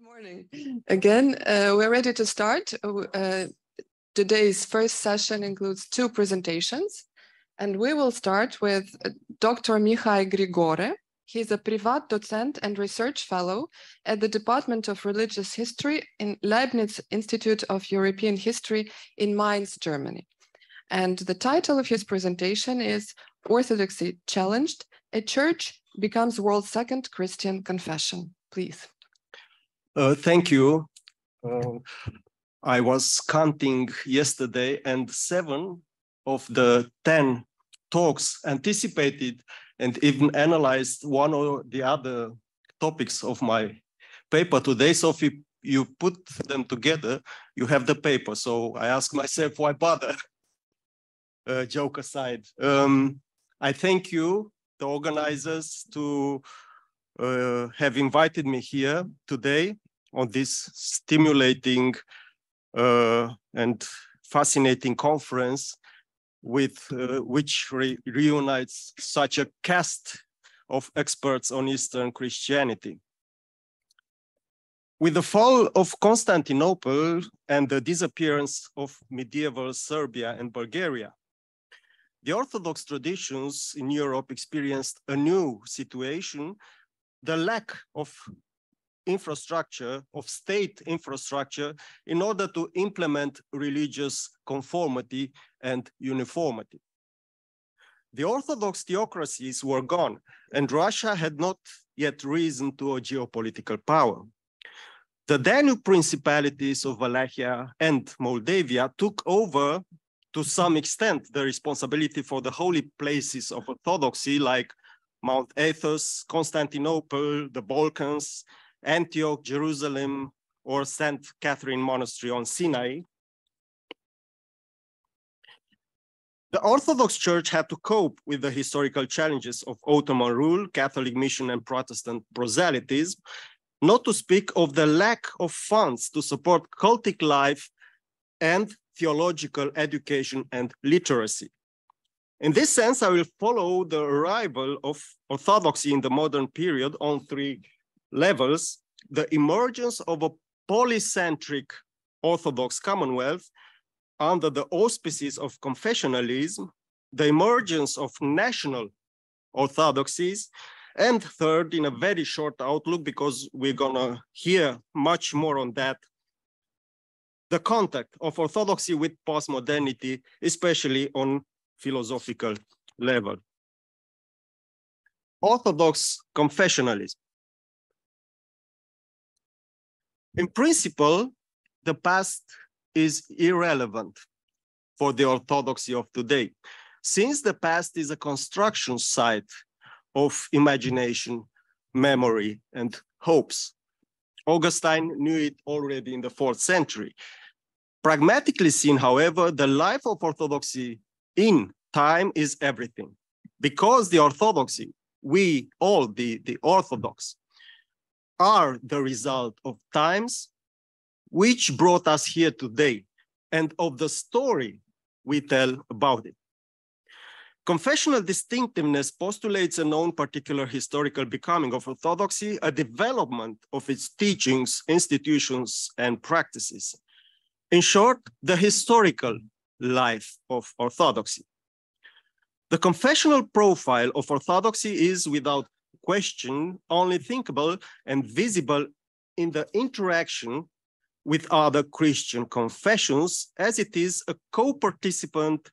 Good morning. Again, we're ready to start. Today's first session includes two presentations, and we will start with Dr. Mihai Grigore. He's a Privat Docent and Research Fellow at the Department of Religious History in Leibniz Institute of European History in Mainz, Germany. And the title of his presentation is Orthodoxy Challenged, a Church Becomes World's Second Christian Confession. Please. Thank you. I was counting yesterday, and 7 of the 10 talks anticipated and even analyzed one or the other topics of my paper today. So if you put them together, you have the paper. So I ask myself, why bother? Joke aside. I thank you, the organizers, to have invited me here today on this stimulating and fascinating conference with which reunites such a cast of experts on Eastern Christianity. With the fall of Constantinople and the disappearance of medieval Serbia and Bulgaria, the Orthodox traditions in Europe experienced a new situation: the lack of infrastructure, of state infrastructure, in order to implement religious conformity and uniformity. The Orthodox theocracies were gone, and Russia had not yet risen to a geopolitical power. The Danube principalities of Wallachia and Moldavia took over, to some extent, the responsibility for the holy places of Orthodoxy, like Mount Athos, Constantinople, the Balkans, Antioch, Jerusalem, or St. Catherine Monastery on Sinai. The Orthodox Church had to cope with the historical challenges of Ottoman rule, Catholic mission, and Protestant proselytism, not to speak of the lack of funds to support cultic life and theological education and literacy. In this sense, I will follow the arrival of Orthodoxy in the modern period on 3 levels: the emergence of a polycentric Orthodox Commonwealth under the auspices of confessionalism, the emergence of national orthodoxies, and third, in a very short outlook, because we're gonna hear much more on that, the contact of Orthodoxy with postmodernity, especially on philosophical level. Orthodox confessionalism. In principle, the past is irrelevant for the Orthodoxy of today, since the past is a construction site of imagination, memory, and hopes. Augustine knew it already in the 4th century. Pragmatically seen, however, the life of Orthodoxy in time is everything, because the Orthodoxy, we all, the Orthodox, are the result of times which brought us here today and of the story we tell about it. Confessional distinctiveness postulates a known particular historical becoming of Orthodoxy, a development of its teachings, institutions, and practices. In short, the historical life of Orthodoxy. The confessional profile of Orthodoxy is, without question, only thinkable and visible in the interaction with other Christian confessions, as it is a co-participant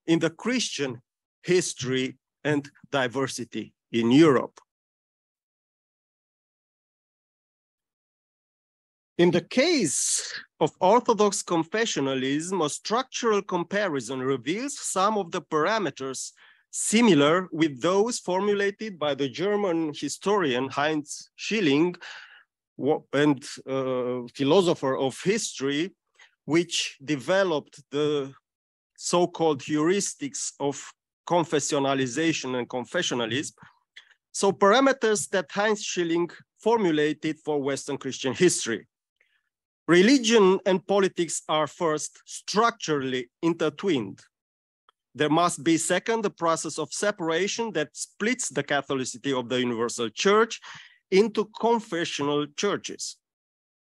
in the Christian history and diversity in Europe. In the case of Orthodox confessionalism, a structural comparison reveals some of the parameters similar with those formulated by the German historian Heinz Schilling and philosopher of history, which developed the so-called heuristics of confessionalization and confessionalism. So parameters that Heinz Schilling formulated for Western Christian history. Religion and politics are first structurally intertwined. There must be, second, a process of separation that splits the Catholicity of the Universal Church into confessional churches.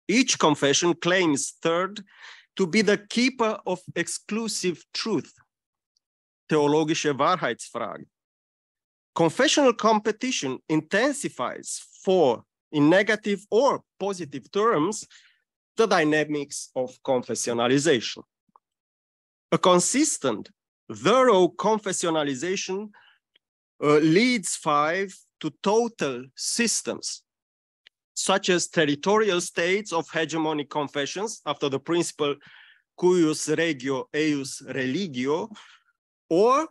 Each confession claims, third, to be the keeper of exclusive truth, theologische Wahrheitsfrage. Confessional competition intensifies, in negative or positive terms, the dynamics of confessionalization. A consistent, thorough confessionalization leads to total systems, such as territorial states of hegemonic confessions after the principle cuius regio eius religio, or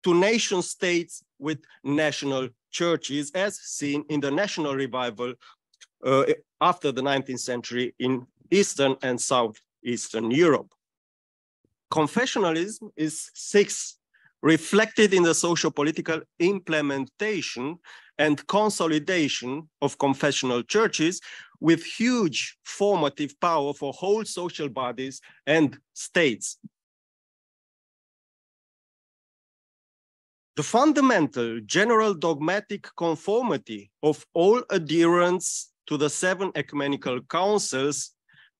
to nation states with national churches, as seen in the national revival after the 19th century in Eastern and Southeastern Europe. Confessionalism is, sixth, reflected in the socio-political implementation and consolidation of confessional churches with huge formative power for whole social bodies and states. The fundamental general dogmatic conformity of all adherents to the 7 ecumenical councils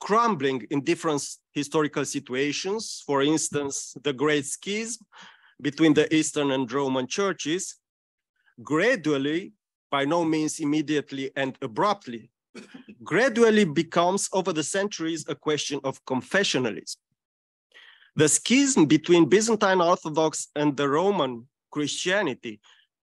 crumbling in different historical situations, for instance, the Great Schism between the Eastern and Roman churches, gradually, by no means immediately and abruptly, gradually becomes over the centuries a question of confessionalism. The schism between Byzantine Orthodox and the Roman Christianity,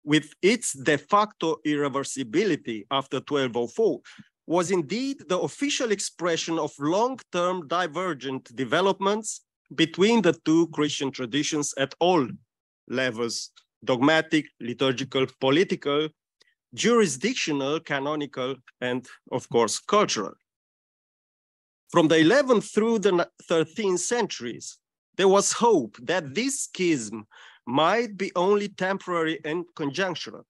with its de facto irreversibility after 1204, was indeed the official expression of long-term divergent developments between the 2 Christian traditions at all levels: dogmatic, liturgical, political, jurisdictional, canonical, and of course, cultural. From the 11th through the 13th centuries, there was hope that this schism might be only temporary and conjunctural.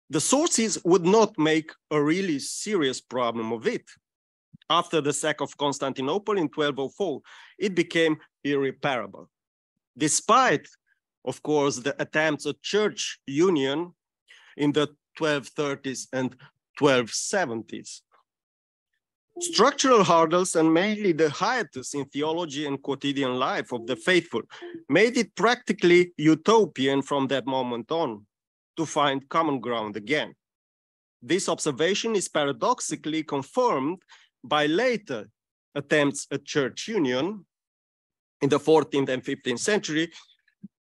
The sources would not make a really serious problem of it. After the sack of Constantinople in 1204, it became irreparable. Despite, of course, the attempts at church union in the 1230s and 1270s. Structural hurdles, and mainly the hiatus in theology and quotidian life of the faithful, made it practically utopian from that moment on to find common ground again. This observation is paradoxically confirmed by later attempts at church union in the 14th and 15th century,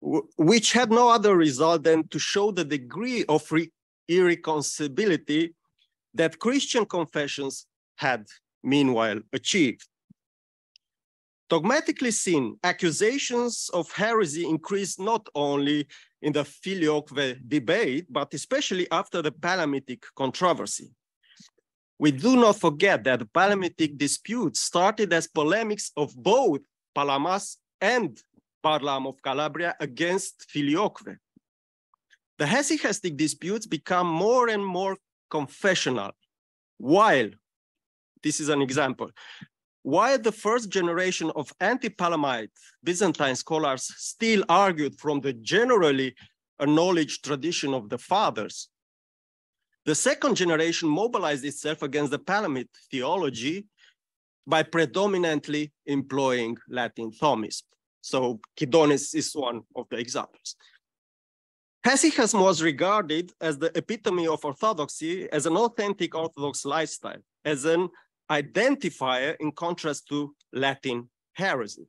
which had no other result than to show the degree of irreconcilability that Christian confessions had meanwhile achieved. Dogmatically seen, accusations of heresy increased not only in the Filioque debate, but especially after the Palamitic controversy. We do not forget that the Palamitic dispute started as polemics of both Palamas and Barlaam of Calabria against Filioque. The hesychastic disputes become more and more confessional, while, this is an example, while the first generation of anti-Palamite Byzantine scholars still argued from the generally acknowledged tradition of the fathers, the second generation mobilized itself against the Palamite theology by predominantly employing Latin Thomism. So Kydonis is one of the examples. Hesychasm was regarded as the epitome of orthodoxy, as an authentic Orthodox lifestyle, as an identifier in contrast to Latin heresy.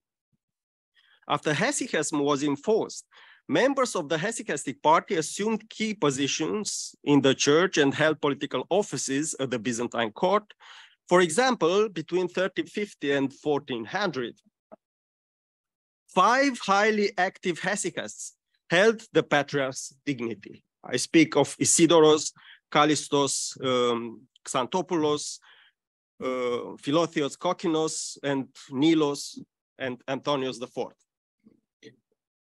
After hesychasm was enforced, members of the hesychastic party assumed key positions in the church and held political offices at the Byzantine court, for example, between 1350 and 1400. 5 highly active hesychasts held the patriarch's dignity. I speak of Isidoros, Callistos, Xanthopoulos, Philotheos Kokkinos, and Nilos, and Antonius IV.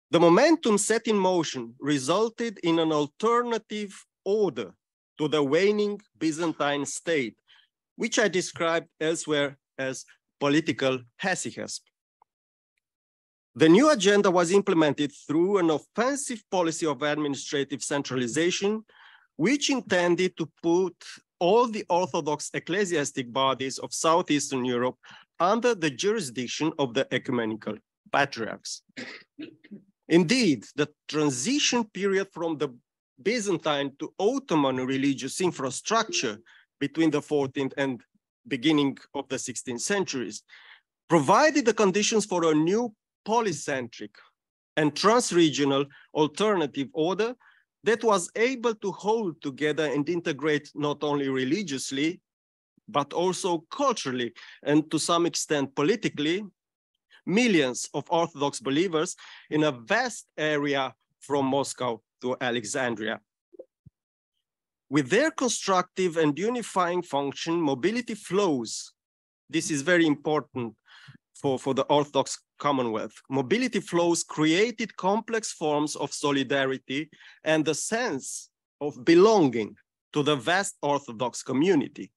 The momentum set in motion resulted in an alternative order to the waning Byzantine state, which I described elsewhere as political hesychasm. The new agenda was implemented through an offensive policy of administrative centralization, which intended to put all the Orthodox ecclesiastic bodies of Southeastern Europe under the jurisdiction of the ecumenical patriarchs. Indeed, the transition period from the Byzantine to Ottoman religious infrastructure between the 14th and beginning of the 16th centuries provided the conditions for a new polycentric and trans-regional alternative order that was able to hold together and integrate not only religiously, but also culturally and to some extent politically, millions of Orthodox believers in a vast area from Moscow to Alexandria. With their constructive and unifying function, mobility flows. This is very important for the Orthodox Commonwealth. Mobility flows created complex forms of solidarity and the sense of belonging to the vast Orthodox community.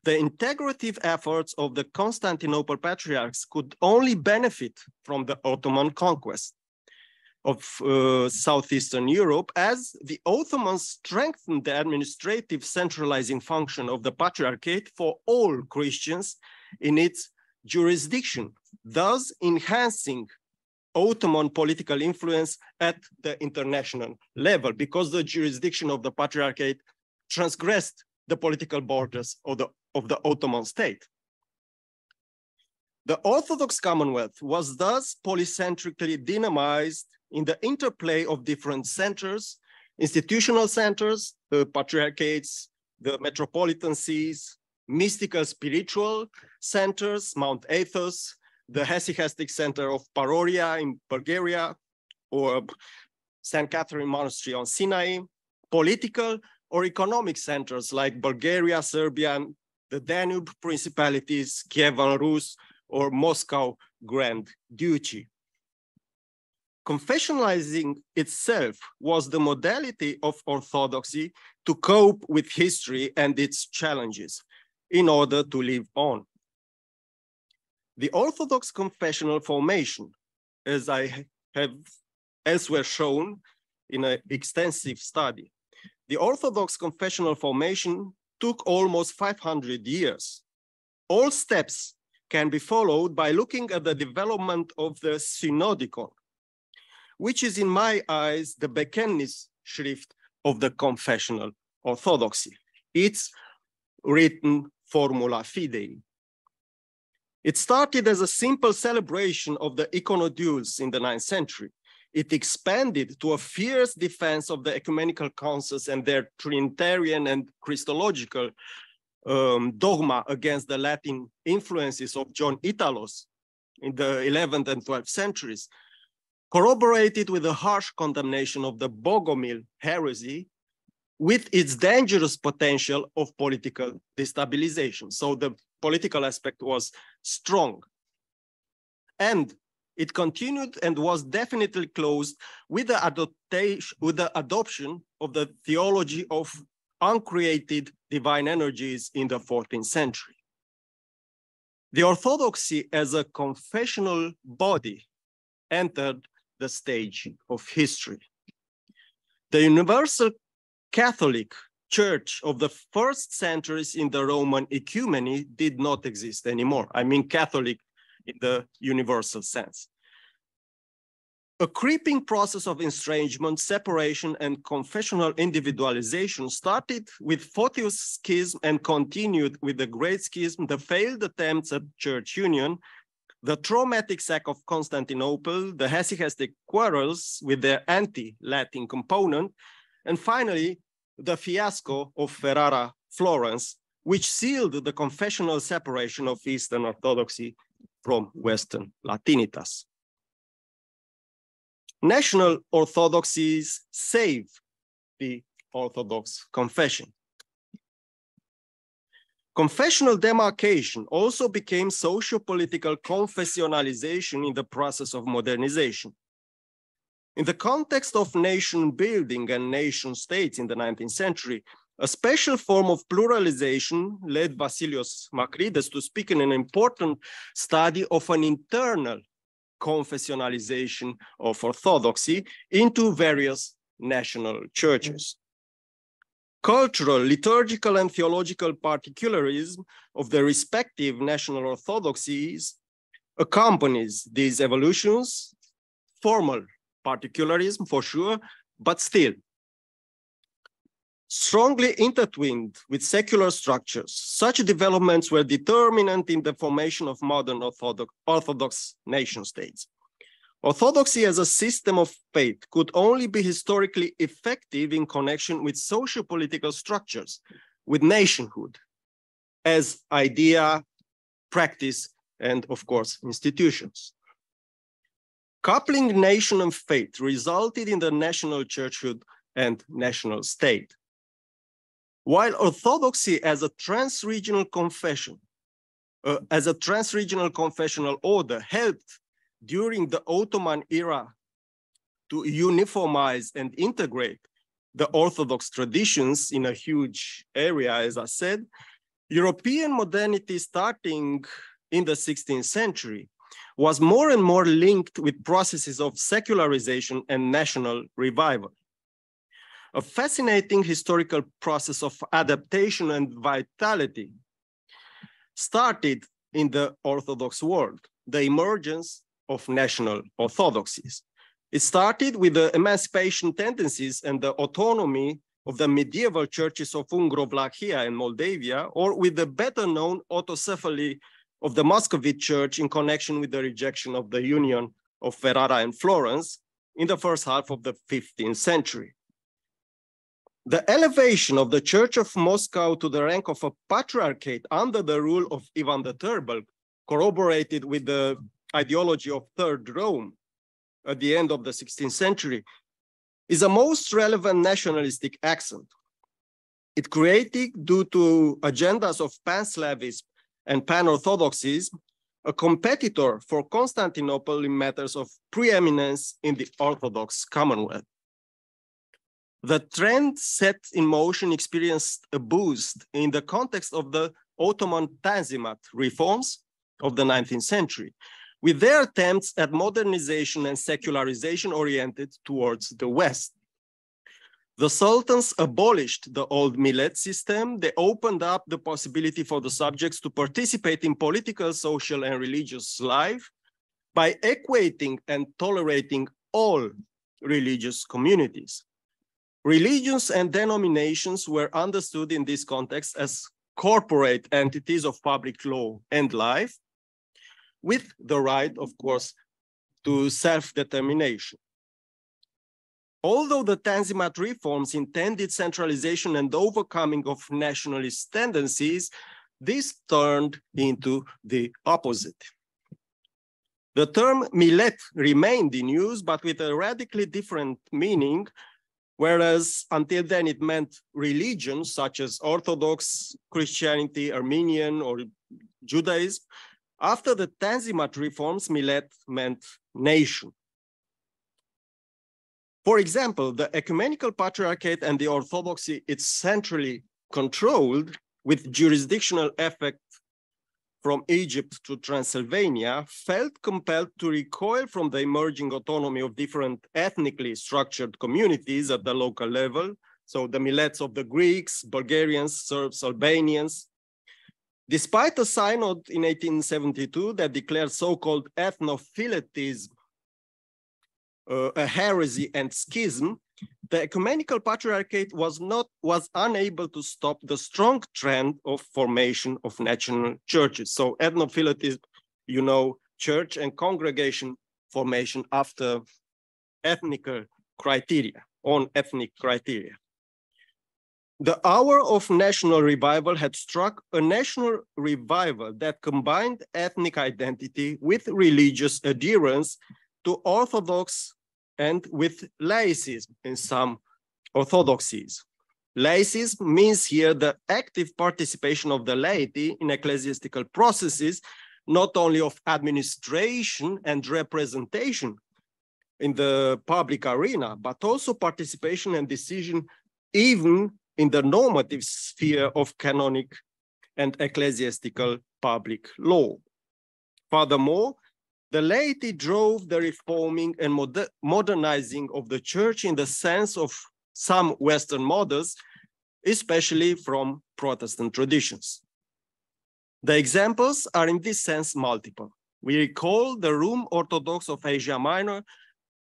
The integrative efforts of the Constantinople patriarchs could only benefit from the Ottoman conquest of Southeastern Europe, as the Ottomans strengthened the administrative centralizing function of the Patriarchate for all Christians in its jurisdiction, thus enhancing Ottoman political influence at the international level, because the jurisdiction of the Patriarchate transgressed the political borders of the Ottoman state. The Orthodox Commonwealth was thus polycentrically dynamized in the interplay of different centers, institutional centers, the patriarchates, the metropolitan sees, mystical spiritual centers, Mount Athos, the hesychastic center of Paroria in Bulgaria, or St. Catherine Monastery on Sinai, political or economic centers like Bulgaria, Serbia, the Danube principalities, Kievan Rus, or Moscow Grand Duchy. Confessionalizing itself was the modality of Orthodoxy to cope with history and its challenges in order to live on. The Orthodox confessional formation, as I have elsewhere shown in an extensive study, the Orthodox confessional formation took almost 500 years. All steps can be followed by looking at the development of the Synodicon, which is in my eyes the Bekenntnisschrift of the confessional orthodoxy. It's written formula fidei. It started as a simple celebration of the iconodules in the 9th century. It expanded to a fierce defense of the ecumenical councils and their Trinitarian and Christological dogma against the Latin influences of John Italos in the 11th and 12th centuries, corroborated with a harsh condemnation of the Bogomil heresy with its dangerous potential of political destabilization. So the political aspect was strong. And it continued and was definitely closed with the adoption of the theology of uncreated divine energies in the 14th century. The Orthodoxy as a confessional body entered the stage of history. The Universal Catholic Church of the first centuries in the Roman ecumeny did not exist anymore. I mean Catholic in the universal sense. A creeping process of estrangement, separation, and confessional individualization started with Photius Schism and continued with the Great Schism, the failed attempts at church union, the traumatic sack of Constantinople, the hesychastic quarrels with their anti-Latin component, and finally, the fiasco of Ferrara, Florence, which sealed the confessional separation of Eastern Orthodoxy from Western Latinitas. National orthodoxies save the Orthodox confession. Confessional demarcation also became socio-political confessionalization in the process of modernization. In the context of nation building and nation states in the 19th century, a special form of pluralization led Vasilios Makrides to speak in an important study of an internal confessionalization of orthodoxy into various national churches. cultural, liturgical, and theological particularism of the respective national orthodoxies accompanies these evolutions, formal particularism for sure, but still strongly intertwined with secular structures. Such developments were determinant in the formation of modern Orthodox nation states. Orthodoxy as a system of faith could only be historically effective in connection with socio-political structures, with nationhood as idea, practice, and of course, institutions. Coupling nation and faith resulted in the national churchhood and national state. While orthodoxy as a trans-regional confession, confessional order helped during the Ottoman era to uniformize and integrate the Orthodox traditions in a huge area, as I said, European modernity starting in the 16th century was more and more linked with processes of secularization and national revival. A fascinating historical process of adaptation and vitality started in the Orthodox world, the emergence of national orthodoxies. It started with the emancipation tendencies and the autonomy of the medieval churches of Ungro-Vlachia and Moldavia, or with the better known autocephaly of the Muscovite Church in connection with the rejection of the Union of Ferrara and Florence in the first half of the 15th century. The elevation of the Church of Moscow to the rank of a patriarchate under the rule of Ivan the Terrible, corroborated with the ideology of Third Rome at the end of the 16th century, is a most relevant nationalistic accent. It created, due to agendas of pan-Slavism and pan-Orthodoxism, a competitor for Constantinople in matters of preeminence in the Orthodox Commonwealth. The trend set in motion experienced a boost in the context of the Ottoman Tanzimat reforms of the 19th century, with their attempts at modernization and secularization oriented towards the West. The sultans abolished the old millet system. They opened up the possibility for the subjects to participate in political, social, and religious life by equating and tolerating all religious communities. Religions and denominations were understood in this context as corporate entities of public law and life, with the right, of course, to self-determination. Although the Tanzimat reforms intended centralization and overcoming of nationalist tendencies, this turned into the opposite. The term millet remained in use, but with a radically different meaning, whereas until then it meant religion, such as Orthodox Christianity, Armenian, or Judaism. After the Tanzimat reforms, millet meant nation. For example, the ecumenical patriarchate and the orthodoxy it's centrally controlled, with jurisdictional effect from Egypt to Transylvania, felt compelled to recoil from the emerging autonomy of different ethnically structured communities at the local level. So the millets of the Greeks, Bulgarians, Serbs, Albanians. Despite a synod in 1872 that declared so-called ethnophiletism a heresy and schism, the ecumenical patriarchate was unable to stop the strong trend of formation of national churches. So ethnophiletism, you know, church and congregation formation after ethnic criteria, on ethnic criteria. The hour of national revival had struck, a national revival that combined ethnic identity with religious adherence to Orthodox and with laicism in some orthodoxies. Laicism means here the active participation of the laity in ecclesiastical processes, not only of administration and representation in the public arena, but also participation and decision even in the normative sphere of canonic and ecclesiastical public law. Furthermore, the laity drove the reforming and modernizing of the church in the sense of some Western models especially from Protestant traditions. The examples are in this sense multiple. We recall the Rum Orthodox of Asia Minor,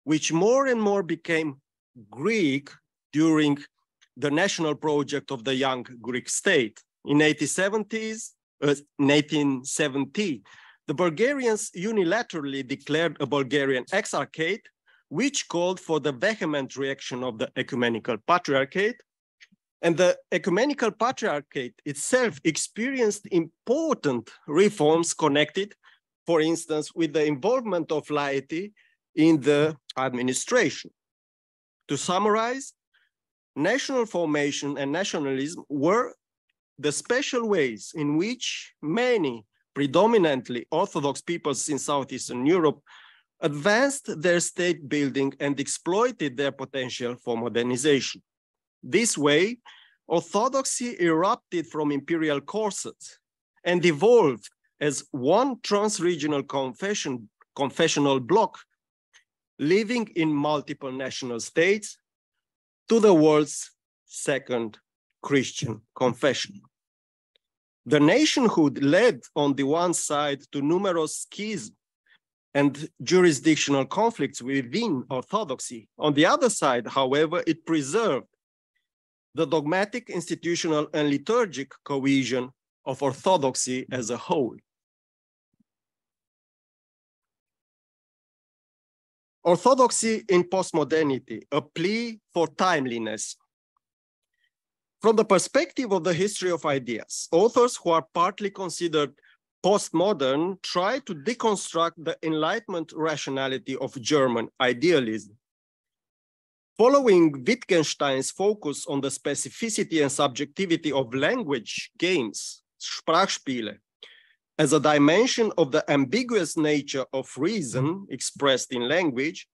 which more and more became Greek during the national project of the young Greek state. In 1870, the Bulgarians unilaterally declared a Bulgarian exarchate, which called for the vehement reaction of the ecumenical patriarchate. And the ecumenical patriarchate itself experienced important reforms connected, for instance, with the involvement of laity in the administration. To summarize, national formation and nationalism were the special ways in which many predominantly Orthodox peoples in Southeastern Europe advanced their state building and exploited their potential for modernization. This way, Orthodoxy erupted from imperial corsets and evolved as one trans-regional confessional bloc, living in multiple national states, to the world's second Christian confession. The nationhood led on the one side to numerous schisms and jurisdictional conflicts within Orthodoxy. On the other side, however, it preserved the dogmatic, institutional, and liturgic cohesion of Orthodoxy as a whole. Orthodoxy in postmodernity, a plea for timeliness. From the perspective of the history of ideas, authors who are partly considered postmodern try to deconstruct the Enlightenment rationality of German idealism. Following Wittgenstein's focus on the specificity and subjectivity of language games, Sprachspiele, as a dimension of the ambiguous nature of reason expressed in language,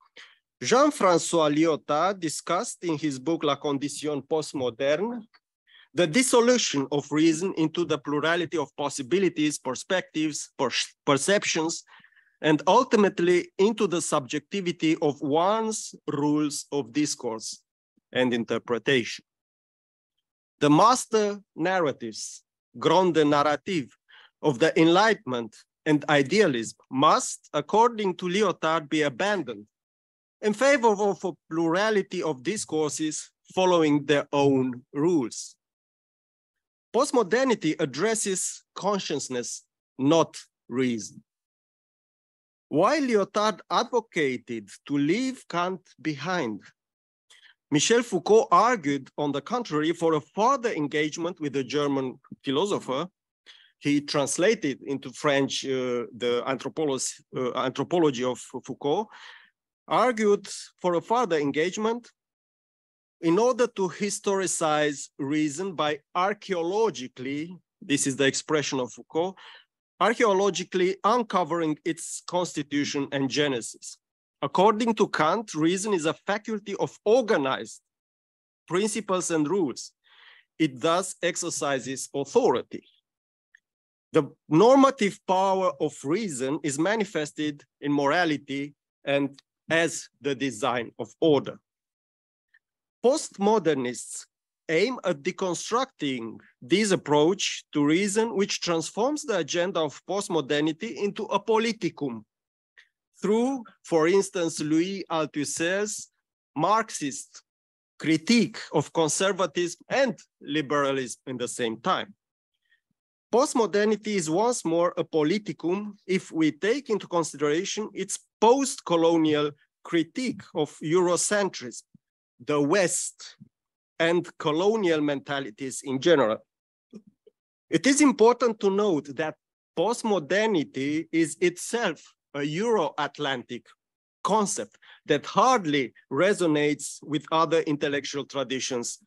Jean-François Lyotard discussed in his book La Condition Postmoderne the dissolution of reason into the plurality of possibilities, perspectives, perceptions, and ultimately into the subjectivity of one's rules of discourse and interpretation. The master narratives, Grande Narrative, of the Enlightenment and idealism must, according to Lyotard, be abandoned in favor of a plurality of discourses following their own rules. Postmodernity addresses consciousness, not reason. While Lyotard advocated to leave Kant behind, Michel Foucault argued, on the contrary, for a further engagement with the German philosopher. He translated into French the anthropology of Foucault, argued for a further engagement in order to historicize reason by archaeologically, this is the expression of Foucault, archaeologically uncovering its constitution and genesis. According to Kant, reason is a faculty of organized principles and rules. It thus exercises authority. The normative power of reason is manifested in morality and as the design of order. Postmodernists aim at deconstructing this approach to reason, which transforms the agenda of postmodernity into a politicum through, for instance, Louis Althusser's Marxist critique of conservatism and liberalism in the same time. Postmodernity is once more a politicum if we take into consideration its post-colonial critique of Eurocentrism, the West, and colonial mentalities in general. It is important to note that postmodernity is itself a Euro-Atlantic concept that hardly resonates with other intellectual traditions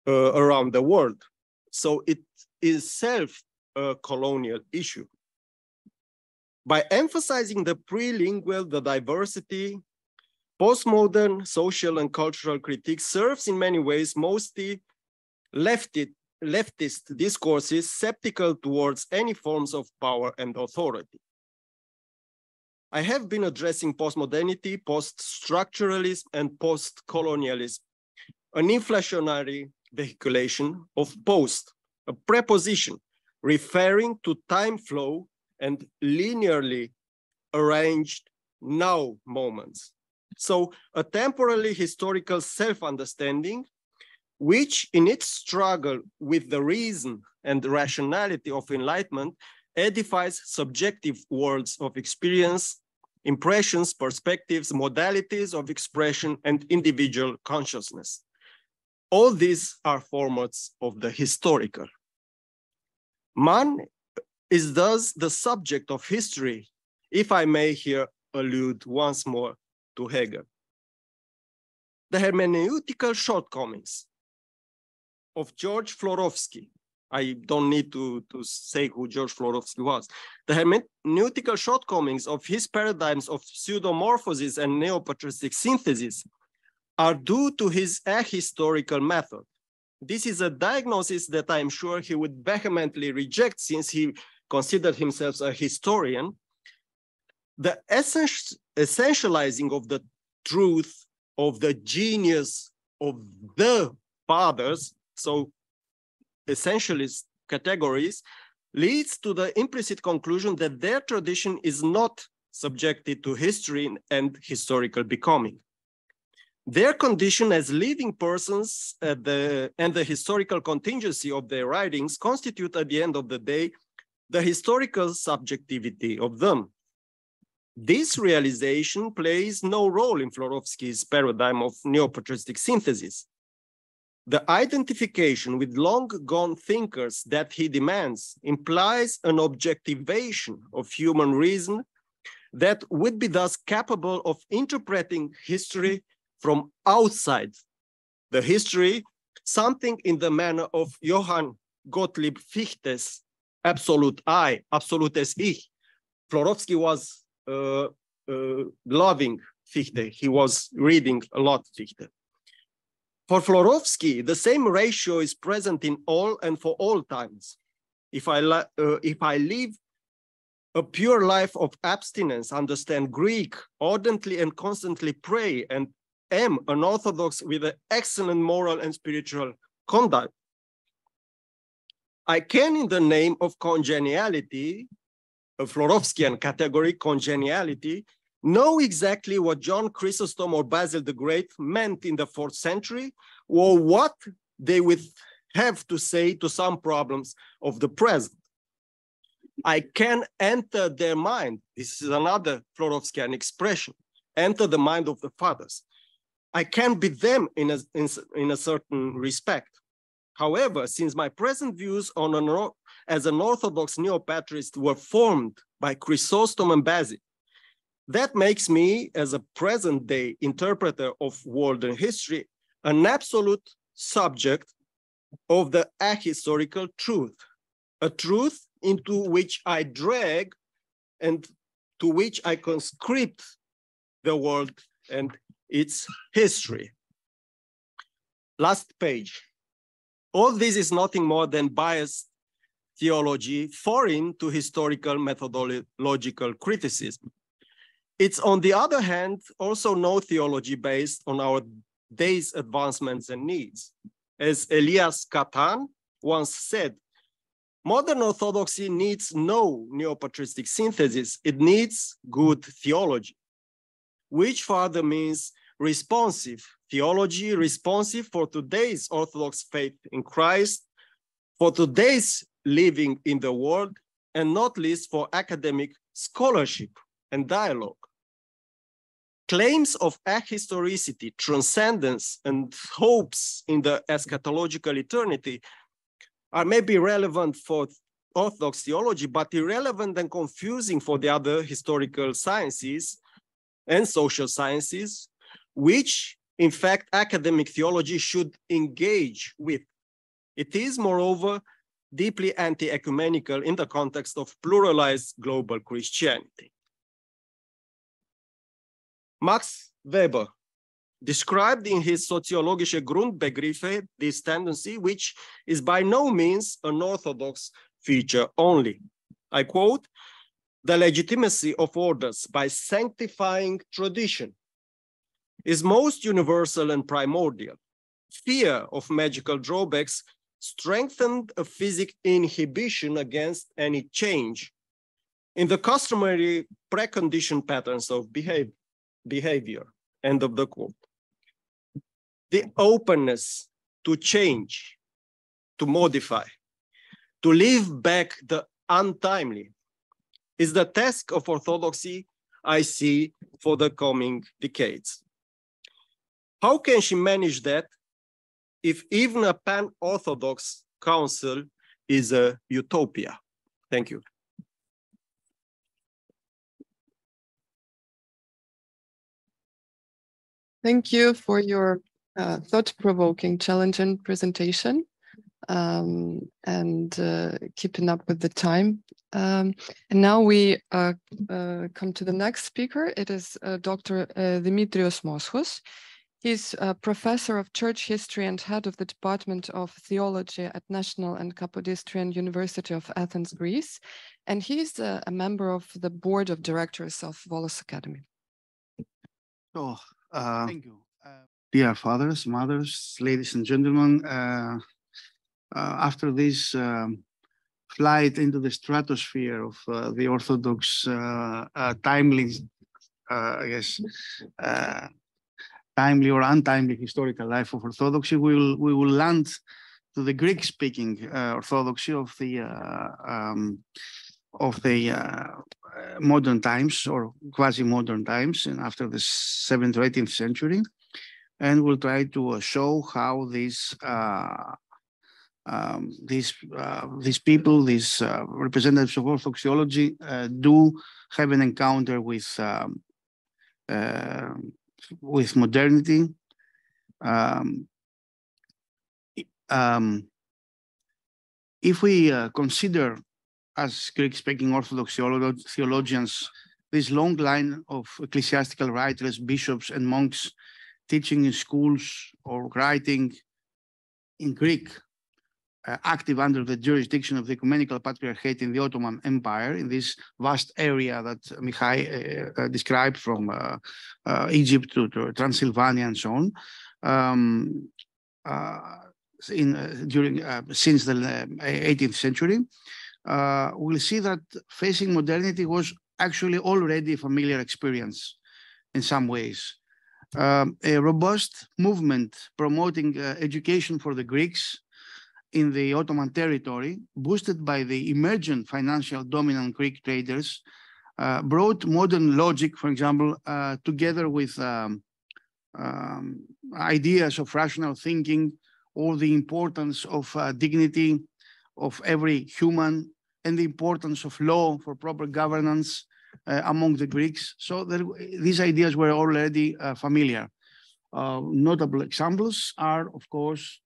around the world. So it is self a colonial issue. By emphasizing the prelingual, the diversity, postmodern social and cultural critique serves in many ways mostly leftist discourses skeptical towards any forms of power and authority. I have been addressing postmodernity, post-structuralism, and post-colonialism, an inflationary vehiculation of post, a preposition referring to time flow and linearly arranged now moments. So a temporally historical self-understanding, which in its struggle with the reason and the rationality of enlightenment edifies subjective worlds of experience, impressions, perspectives, modalities of expression, and individual consciousness. All these are formats of the historical. Man is thus the subject of history, if I may here allude once more to Hegel. The hermeneutical shortcomings of George Florovsky, I don't need to say who George Florovsky was. The hermeneutical shortcomings of his paradigms of pseudomorphosis and neopatristic synthesis are due to his ahistorical method. This is a diagnosis that I'm sure he would vehemently reject since he considered himself a historian. The essentializing of the truth, of the genius of the fathers, so essentialist categories, leads to the implicit conclusion that their tradition is not subjected to history and historical becoming. Their condition as living persons and the historical contingency of their writings constitute at the end of the day the historical subjectivity of them. This realization plays no role in Florovsky's paradigm of neopatristic synthesis. The identification with long-gone thinkers that he demands implies an objectivation of human reason that would be thus capable of interpreting history from outside the history, something in the manner of Johann Gottlieb Fichte's absolute I, absolutes Ich. Florovsky was loving Fichte. He was reading a lot Fichte. For Florovsky, the same ratio is present in all and for all times. If I live a pure life of abstinence, understand Greek, ardently and constantly pray, and am an Orthodox with an excellent moral and spiritual conduct, I can, in the name of congeniality, a Florovskian category, congeniality, know exactly what John Chrysostom or Basil the Great meant in the 4th century, or what they would have to say to some problems of the present. I can enter their mind. This is another Florovskian expression, enter the mind of the fathers. I can be them in a certain respect. However, since my present views on as an Orthodox Neopatrist were formed by Chrysostom and Basil, that makes me, as a present-day interpreter of world and history, an absolute subject of the ahistorical truth, a truth into which I drag and to which I conscript the world and its history. Last page. All this is nothing more than biased theology foreign to historical methodological criticism. It's, on the other hand, also no theology based on our day's advancements and needs. As Elias Katan once said, modern orthodoxy needs no neopatristic synthesis, it needs good theology, which further means responsive theology, responsive for today's Orthodox faith in Christ, for today's living in the world, and not least for academic scholarship and dialogue. Claims of ahistoricity, transcendence, and hopes in the eschatological eternity are maybe relevant for Orthodox theology, but irrelevant and confusing for the other historical sciences and social sciences, which, in fact, academic theology should engage with. It is, moreover, deeply anti-ecumenical in the context of pluralized global Christianity. Max Weber described in his Soziologische Grundbegriffe this tendency, which is by no means an Orthodox feature only. I quote, "The legitimacy of orders by sanctifying tradition is most universal and primordial. fear of magical drawbacks strengthened a physical inhibition against any change in the customary preconditioned patterns of behavior. End of the quote. The openness to change, to modify, to leave back the untimely is the task of orthodoxy I see for the coming decades. How can she manage that if even a pan-Orthodox council is a utopia? Thank you. Thank you for your thought-provoking, challenging presentation and keeping up with the time. And now we come to the next speaker. It is Dr. Dimitrios Moschos. He's a professor of church history and head of the Department of Theology at National and Kapodistrian University of Athens, Greece. And he's a member of the board of directors of Volos Academy. So, thank you. Dear fathers, mothers, ladies and gentlemen, after this flight into the stratosphere of the Orthodox timely, timely or untimely historical life of Orthodoxy, we will land to the Greek-speaking Orthodoxy of the modern times or quasi-modern times, and after the 7th to 18th century, and we'll try to show how these people, these representatives of Orthodox theology, do have an encounter with modernity. If we consider, as Greek-speaking Orthodox theologians, this long line of ecclesiastical writers, bishops, and monks teaching in schools or writing in Greek, active under the jurisdiction of the Ecumenical Patriarchate in the Ottoman Empire, in this vast area that Mihai described from Egypt to Transylvania and so on, since the 18th century, we'll see that facing modernity was actually already a familiar experience in some ways. A robust movement promoting education for the Greeks in the Ottoman territory, boosted by the emergent financial dominant Greek traders, brought modern logic, for example, together with ideas of rational thinking, or the importance of dignity of every human, and the importance of law for proper governance among the Greeks. So these ideas were already familiar. Notable examples are, of course,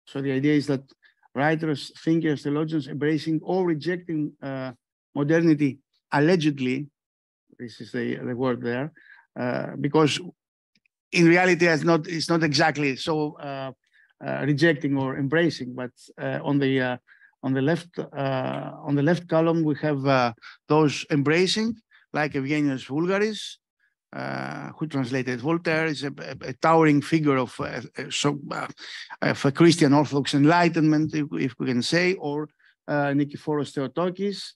so the idea is that writers, thinkers, theologians embracing or rejecting modernity allegedly, this is the word there, because in reality it's not exactly so rejecting or embracing, but on the left column we have those embracing, like Eugenius Vulgaris, who translated Voltaire, is a towering figure of a Christian Orthodox enlightenment, if we can say, or Nikephoros Theotokis.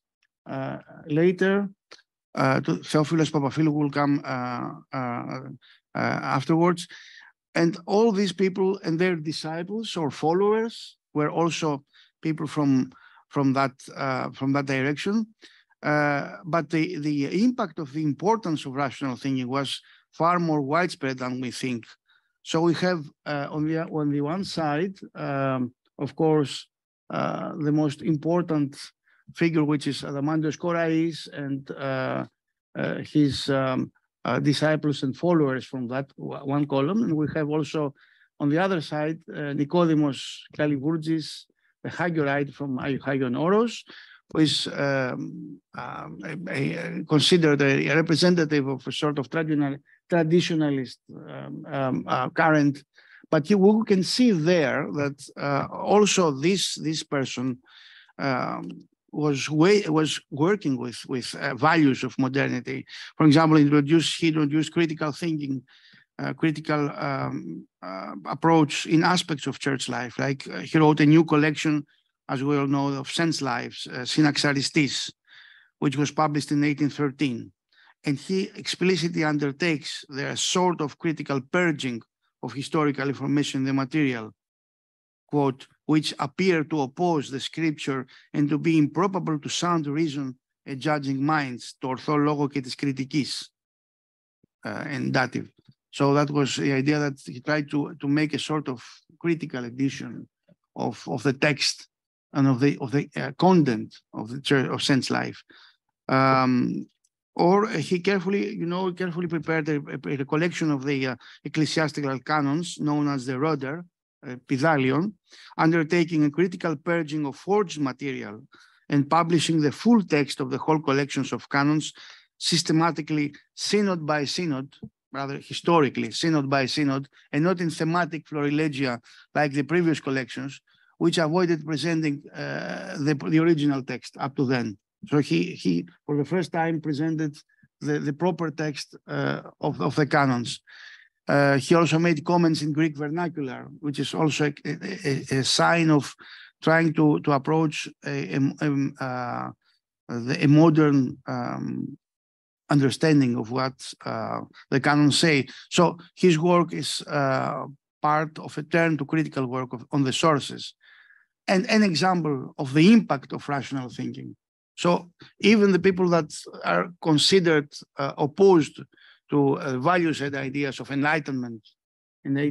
Later, Theophilos Papaphilou will come afterwards. And all these people and their disciples or followers were also people from that direction. But the impact of the importance of rational thinking was far more widespread than we think. So we have on the one side, of course, the most important figure, which is Adamantios Korais and his disciples and followers from that one column. And we have also on the other side, Nicodemus Kallivourgis, the Hagiorite from Hagion Oros, who is considered a representative of a sort of traditionalist current. But we can see there that also this person was working with values of modernity. For example, he introduced critical thinking critical approach in aspects of church life. Like he wrote a new collection, as we all know, of saints' lives, Synaxaristis, which was published in 1813. And he explicitly undertakes their sort of critical purging of historical information in the material, quote, which appear to oppose the scripture and to be improbable to sound reason and judging minds, to ortho logo και της κριτικής, in dative. So that was the idea, that he tried to make a sort of critical edition of the text and of the content of the church of saints' life. Or he carefully prepared a collection of the ecclesiastical canons known as the Roder, Pidalion, undertaking a critical purging of forged material and publishing the full text of the whole collections of canons systematically, synod by synod, rather historically, synod by synod, and not in thematic florilegia like the previous collections, which avoided presenting the original text up to then. So he for the first time presented the proper text of the canons. He also made comments in Greek vernacular, which is also a sign of trying to approach a modern understanding of what the canons say. So his work is part of a turn to critical work on the sources, and an example of the impact of rational thinking. So even the people that are considered opposed to values and ideas of enlightenment in the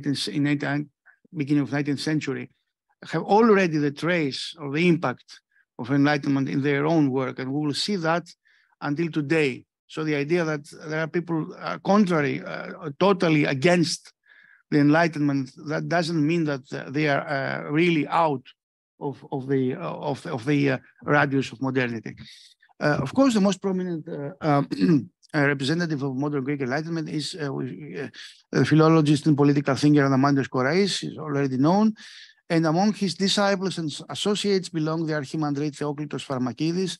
beginning of 19th century have already the trace of the impact of enlightenment in their own work, and we will see that until today. So the idea that there are people contrary, totally against the Enlightenment, that doesn't mean that they are really out of the radius of modernity. Of course, the most prominent representative of modern Greek Enlightenment is the philologist and political thinker Adamantios Korais, is already known. And among his disciples and associates belong the Archimandrite Theoklitos Pharmakidis,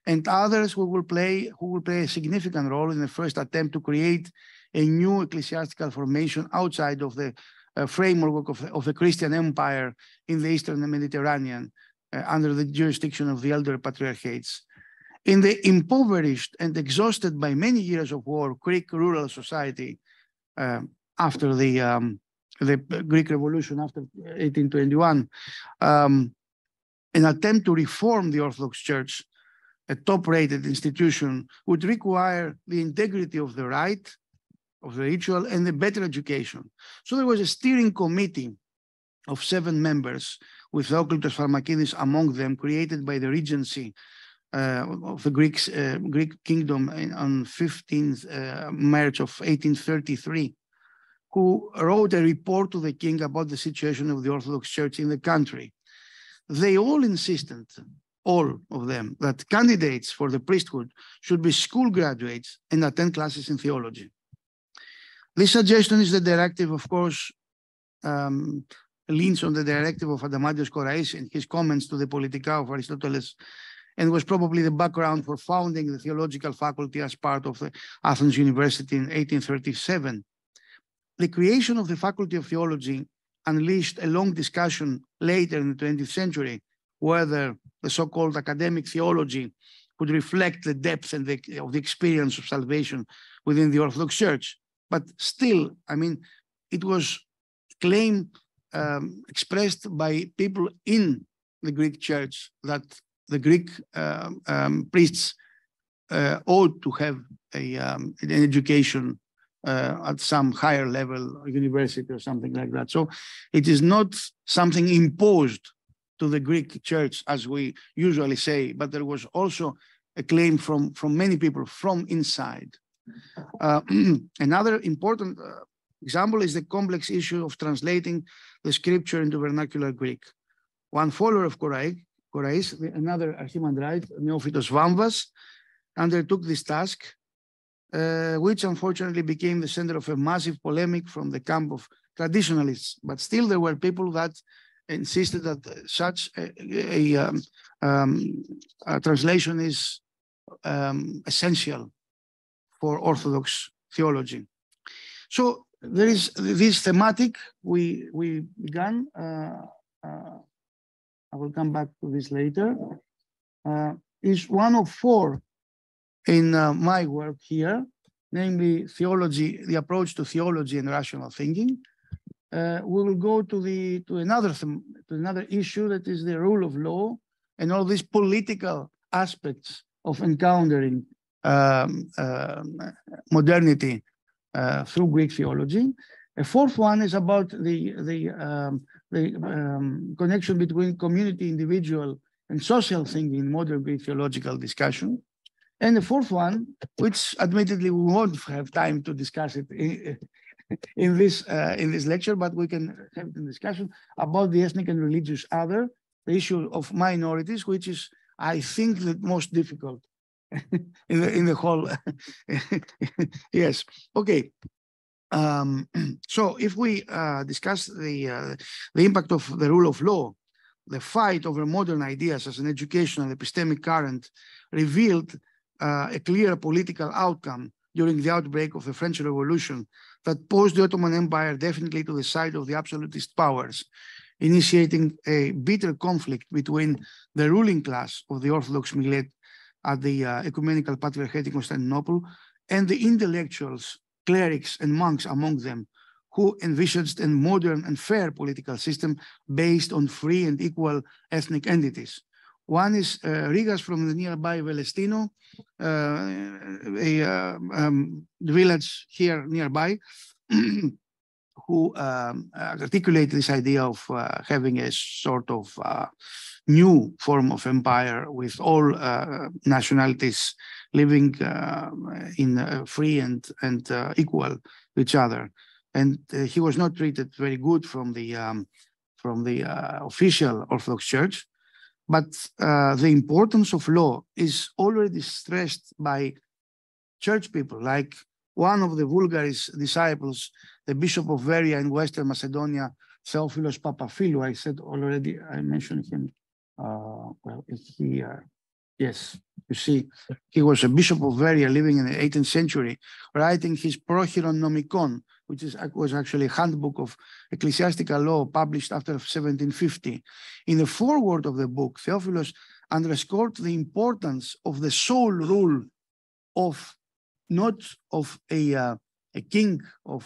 and others who will play a significant role in the first attempt to create a new ecclesiastical formation outside of the framework of the Christian empire in the Eastern Mediterranean under the jurisdiction of the elder patriarchates. In the impoverished and exhausted by many years of war Greek rural society after the Greek Revolution after 1821, an attempt to reform the Orthodox Church, a top-rated institution, would require the integrity of the rite, of the ritual, and the better education. So there was a steering committee of 7 members, with Theoklitos Pharmakidis among them, created by the Regency of the Greek kingdom on 15th March of 1833, who wrote a report to the king about the situation of the Orthodox Church in the country. They all insisted, all of them, that candidates for the priesthood should be school graduates and attend classes in theology. This suggestion is the directive, of course, leans on the directive of Adamantios Korais in his comments to the Politica of Aristoteles, and was probably the background for founding the theological faculty as part of the Athens University in 1837. The creation of the Faculty of Theology unleashed a long discussion later in the 20th century whether the so-called academic theology could reflect the depth and of the experience of salvation within the Orthodox Church. But still, I mean, it was claimed, expressed by people in the Greek Church, that the Greek priests ought to have an education at some higher level, university or something like that. So it is not something imposed to the Greek Church, as we usually say, but there was also a claim from many people from inside. Another important example is the complex issue of translating the scripture into vernacular Greek. One follower of Korais, another Archimandrite, Neophytos Vamvas, undertook this task, which unfortunately became the center of a massive polemic from the camp of traditionalists. But still, there were people that insisted that such a translation is essential for Orthodox theology. So there is this thematic we began. I will come back to this later. Is one of four in my work here, namely theology, the approach to theology and rational thinking. We will go to another issue, that is the rule of law and all these political aspects of encountering modernity through Greek theology. A fourth one is about the connection between community, individual, and social thinking in modern Greek theological discussion. And the fourth one, which admittedly we won't have time to discuss it in this lecture, but we can have a discussion about the ethnic and religious other, the issue of minorities, which is, I think, the most difficult in the whole. Yes. Okay. So if we discuss the impact of the rule of law, the fight over modern ideas as an educational epistemic current revealed a clear political outcome during the outbreak of the French Revolution that posed the Ottoman Empire definitely to the side of the absolutist powers, initiating a bitter conflict between the ruling class of the Orthodox Millet at the Ecumenical Patriarchate in Constantinople and the intellectuals, clerics, and monks among them, who envisaged a modern and fair political system based on free and equal ethnic entities. One is Rigas from the nearby Velestino, a village here nearby, who articulated this idea of having a sort of new form of empire with all nationalities living in free and equal to each other. And he was not treated very good from the official Orthodox Church. But the importance of law is already stressed by church people, like one of the Vulgaris disciples, the Bishop of Veria in Western Macedonia, Theophilos Papaphilou. I said already, I mentioned him. Well, yes, you see, he was a Bishop of Veria living in the 18th century, writing his Prochiron Nomikon, which was actually a handbook of ecclesiastical law published after 1750. In the foreword of the book, Theophilos underscored the importance of the sole rule of not of a king or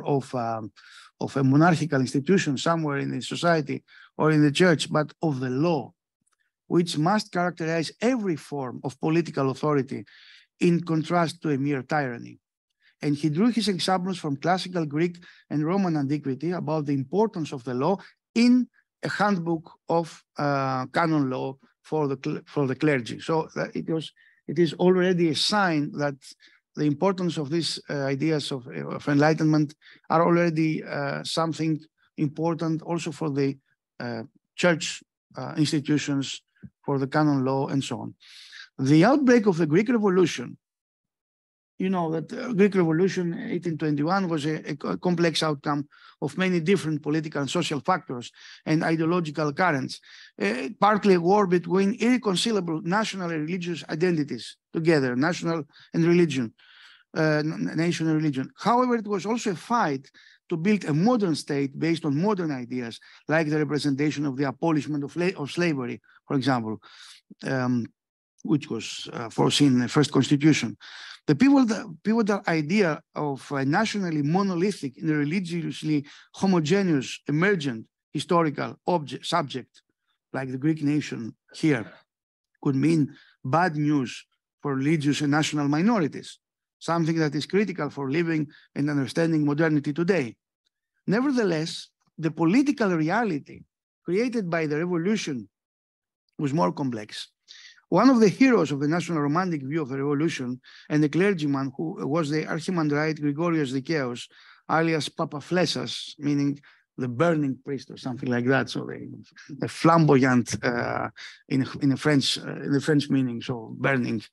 of a monarchical institution somewhere in the society or in the church, but of the law, which must characterize every form of political authority in contrast to a mere tyranny. And he drew his examples from classical Greek and Roman antiquity about the importance of the law in a handbook of canon law for the clergy. So it is already a sign that the importance of these ideas of enlightenment are already something important also for the church institutions, for the canon law, and so on. The outbreak of the Greek Revolution, you know that the Greek Revolution 1821 was a complex outcome of many different political and social factors and ideological currents, partly a war between irreconcilable national and religious identities together, national and religion, nation and religion. However, it was also a fight to build a modern state based on modern ideas, like the representation of the abolishment of slavery, for example, which was foreseen in the first constitution. The pivotal idea of a nationally monolithic and religiously homogeneous emergent historical subject, like the Greek nation here, could mean bad news for religious and national minorities, something that is critical for living and understanding modernity today. Nevertheless, the political reality created by the revolution was more complex. One of the heroes of the national romantic view of the revolution and the clergyman who was the Archimandrite Gregorios Dikeos, alias Papaflessas, meaning the burning priest or something like that. So the flamboyant in the French meaning, so burning,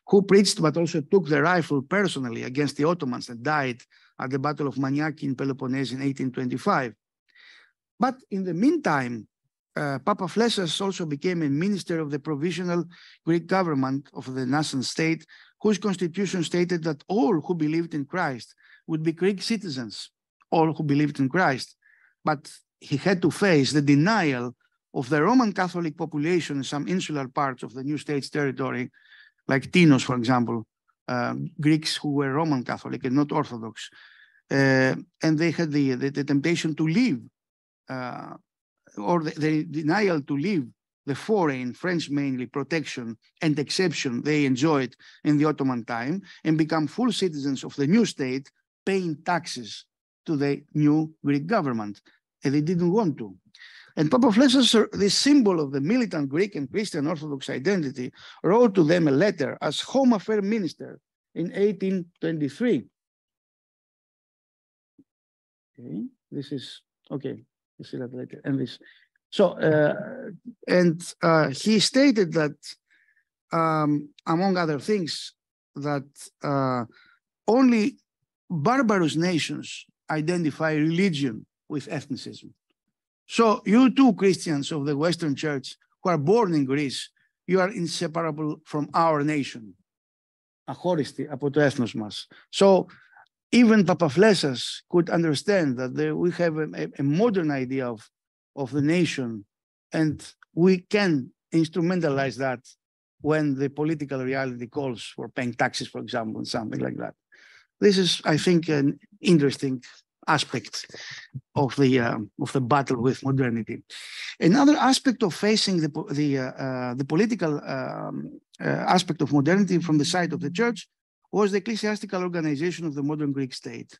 who preached but also took the rifle personally against the Ottomans and died at the Battle of Maniaki in Peloponnese in 1825. But in the meantime, Papaflessas also became a minister of the provisional Greek government of the nascent state, whose constitution stated that all who believed in Christ would be Greek citizens, all who believed in Christ. But he had to face the denial of the Roman Catholic population in some insular parts of the new state's territory, like Tinos, for example, Greeks who were Roman Catholic and not Orthodox. And they had the temptation to leave, or the denial to leave the foreign, French mainly, protection and exception they enjoyed in the Ottoman time and become full citizens of the new state, paying taxes to the new Greek government. And they didn't want to. And Papaflessas, this symbol of the militant Greek and Christian Orthodox identity, wrote to them a letter as Home Affairs Minister in 1823. Okay, this is, okay, you see that later. And this, so, he stated that, among other things, that only barbarous nations identify religion with ethnicism. So you too, Christians of the Western Church who are born in Greece, you are inseparable from our nation. Αχώριστοι από το έθνος μας. So even Papaflessas could understand that we have a modern idea of the nation, and we can instrumentalize that when the political reality calls for paying taxes, for example, and something like that. This is, I think, an interesting aspect of the battle with modernity. Another aspect of facing the political aspect of modernity from the side of the church was the ecclesiastical organization of the modern Greek state.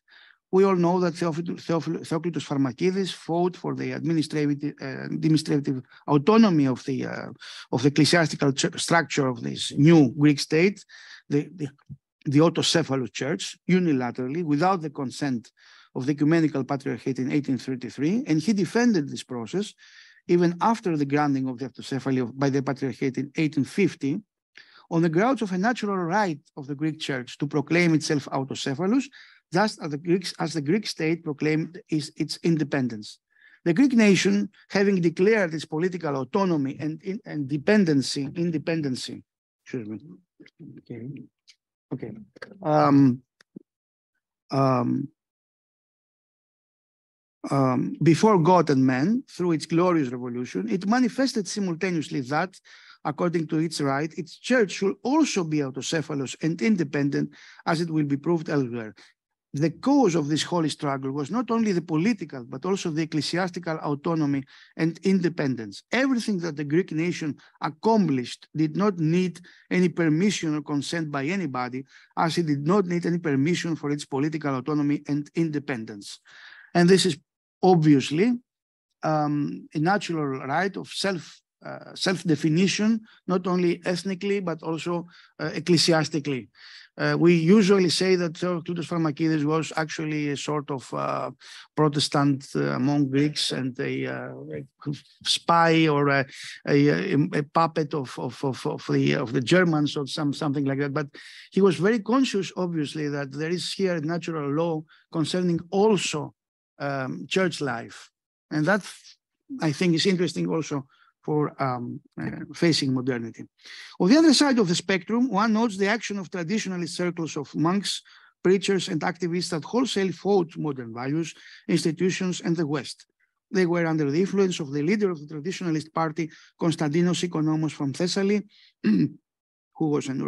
We all know that Theoklitos Pharmakidis fought for the administrative autonomy of the ecclesiastical structure of this new Greek state, the autocephalous church, unilaterally, without the consent of the Ecumenical Patriarchate in 1833, and he defended this process even after the granting of the autocephaly by the Patriarchate in 1850, on the grounds of a natural right of the Greek Church to proclaim itself autocephalous, just as the Greek state proclaimed its independence. The Greek nation, having declared its political autonomy and independency, excuse me, okay, before God and man, through its glorious revolution, it manifested simultaneously that, according to its right, its church should also be autocephalous and independent, as it will be proved elsewhere. The cause of this holy struggle was not only the political, but also the ecclesiastical autonomy and independence. Everything that the Greek nation accomplished did not need any permission or consent by anybody, as it did not need any permission for its political autonomy and independence. And this is obviously a natural right of self-definition, not only ethnically, but also ecclesiastically. We usually say that Theoklitos Pharmakidis was actually a sort of Protestant among Greeks and a spy or a puppet of the Germans or something like that. But he was very conscious, obviously, that there is here a natural law concerning also church life. And that, I think, is interesting also for facing modernity. On the other side of the spectrum, one notes the action of traditionalist circles of monks, preachers, and activists that wholesale fought modern values, institutions, and the West. They were under the influence of the leader of the traditionalist party, Konstantinos Ikonomos from Thessaly, who was an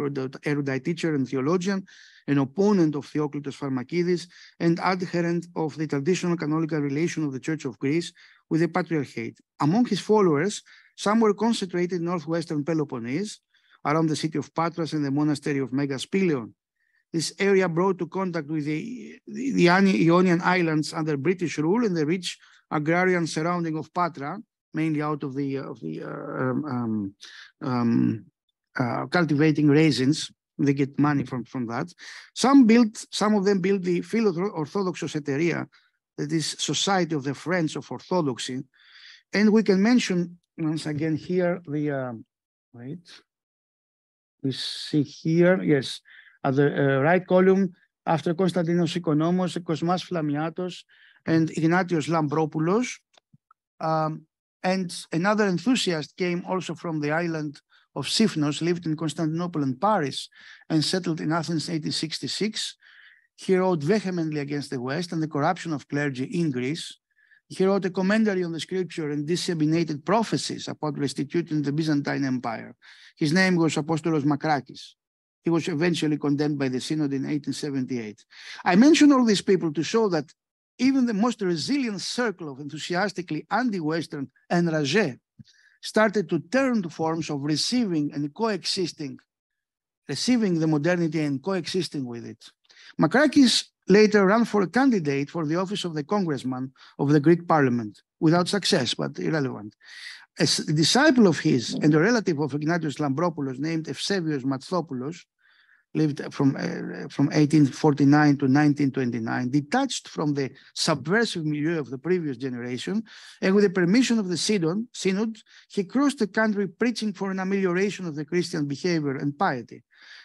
erudite teacher and theologian, an opponent of Theoklitos Pharmakidis, and adherent of the traditional canonical relation of the Church of Greece with the Patriarchate. Among his followers, some were concentrated in northwestern Peloponnese, around the city of Patras and the monastery of Megaspilion. This area brought to contact with the Ionian Islands under British rule and the rich agrarian surrounding of Patra, mainly out of the cultivating raisins. They get money from that. Some of them built the Philo-Orthodox Soteria, that is Society of the Friends of Orthodoxy. And we can mention once again here the, we see here, yes, at the right column, after Konstantinos Ikonomos, Kosmas Flamiatos, and Ignatios Lambropoulos. And another enthusiast came also from the island of Sifnos, lived in Constantinople and Paris and settled in Athens in 1866. He wrote vehemently against the West and the corruption of clergy in Greece. He wrote a commentary on the scripture and disseminated prophecies about restituting the Byzantine Empire. His name was Apostolos Makrakis. He was eventually condemned by the Synod in 1878. I mention all these people to show that even the most resilient circle of enthusiastically anti-Western enragés started to turn to forms of receiving and coexisting, receiving the modernity and coexisting with it. Makrakis later ran for a candidate for the office of the congressman of the Greek parliament, without success, but irrelevant. A disciple of his and a relative of Ignatios Lambropoulos named Evsevios Matsopoulos lived from 1849 to 1929, detached from the subversive milieu of the previous generation, and with the permission of the Synod, he crossed the country preaching for an amelioration of the Christian behavior and piety.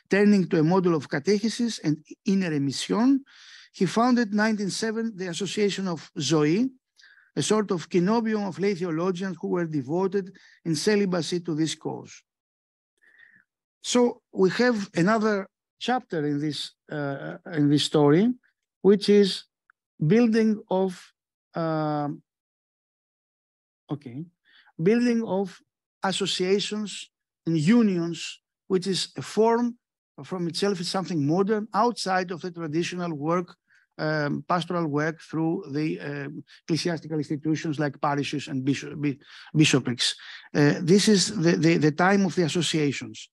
Turning to a model of catechesis and inner emission, he founded in 1907 the Association of Zoe, a sort of kinobium of lay theologians who were devoted in celibacy to this cause. So we have another chapter in this story, which is building of associations and unions, which is a form from itself, is something modern outside of the traditional work, pastoral work through the ecclesiastical institutions like parishes and bishoprics. This is the time of the associations.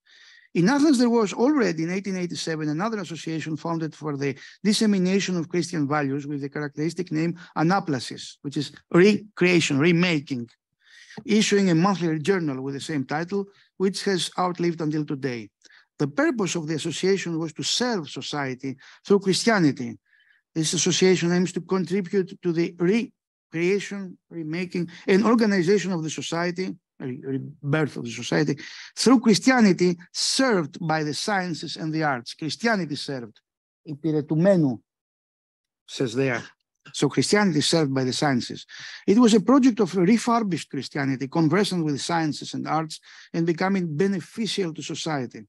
In Athens, there was already in 1887 another association founded for the dissemination of Christian values with the characteristic name Anaplasis, which is recreation, remaking, issuing a monthly journal with the same title, which has outlived until today. The purpose of the association was to serve society through Christianity. This association aims to contribute to the recreation, remaking, and organization of the society, rebirth of the society, through Christianity served by the sciences and the arts. Christianity served. Υπηρετουμένου, says there. So Christianity served by the sciences. It was a project of refurbished Christianity, conversant with sciences and arts, and becoming beneficial to society.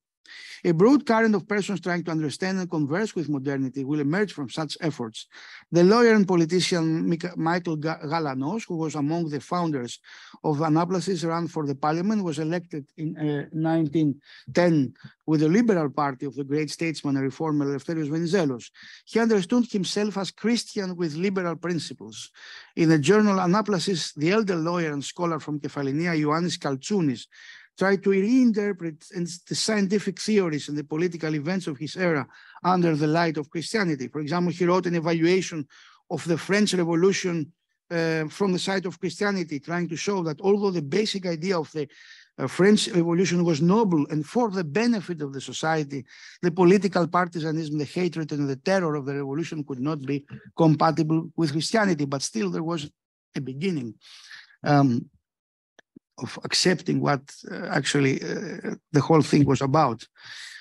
A broad current of persons trying to understand and converse with modernity will emerge from such efforts. The lawyer and politician Michael Galanos, who was among the founders of Anaplasis, ran for the parliament, was elected in 1910 with the Liberal Party of the great statesman and reformer Eleftherios Venizelos. He understood himself as Christian with liberal principles. In the journal Anaplasis, the elder lawyer and scholar from Kefalonia, Ioannis Kaltsounis, tried to reinterpret the scientific theories and the political events of his era under the light of Christianity. For example, he wrote an evaluation of the French Revolution from the side of Christianity, trying to show that although the basic idea of the French Revolution was noble and for the benefit of the society, the political partisanism, the hatred, and the terror of the revolution could not be compatible with Christianity. But still, there was a beginning of accepting what actually the whole thing was about.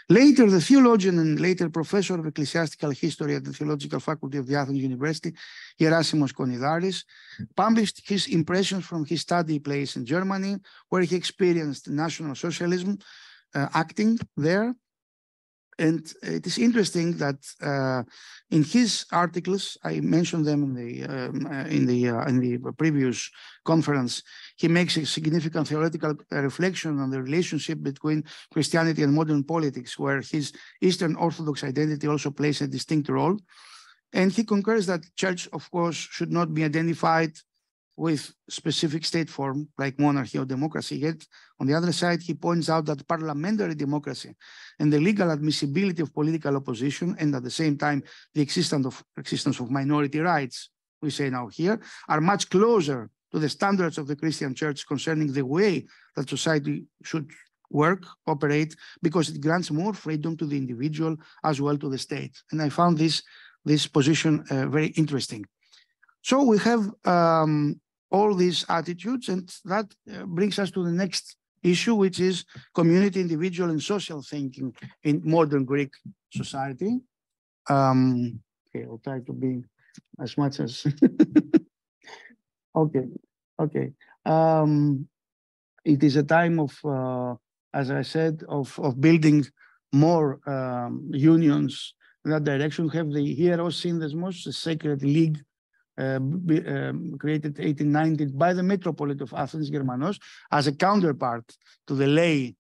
Later, the theologian and later professor of ecclesiastical history at the Theological Faculty of the Athens University, Gerasimos Konidaris, published his impressions from his study place in Germany, where he experienced National Socialism, acting there. And it is interesting that in his articles, I mentioned them in the previous conference, he makes a significant theoretical reflection on the relationship between Christianity and modern politics, where his Eastern Orthodox identity also plays a distinct role. And he concurs that church, of course, should not be identified with specific state form like monarchy or democracy. Yet, on the other side, he points out that parliamentary democracy and the legal admissibility of political opposition, and at the same time, the existence of minority rights, we say now here, are much closer to the standards of the Christian church concerning the way that society should work, operate, because it grants more freedom to the individual as well to the state. And I found this position very interesting. So we have all these attitudes, and that brings us to the next issue, which is community, individual, and social thinking in modern Greek society. Okay, I'll try to be as much as okay. It is a time of as I said, of building more unions in that direction. We have the Hieros Synthesmos, the Sacred League, created 1890 by the Metropolitan of Athens, Germanos, as a counterpart to the lay,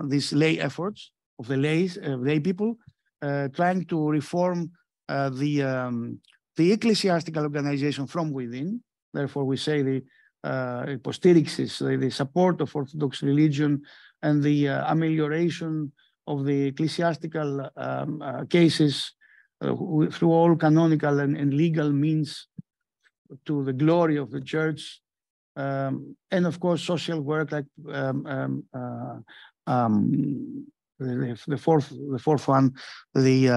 these lay efforts of the lay people, trying to reform the ecclesiastical organization from within. Therefore, we say the hypostyrixis, the support of Orthodox religion and the amelioration of the ecclesiastical cases through all canonical and legal means to the glory of the church. And of course, social work like the fourth one, the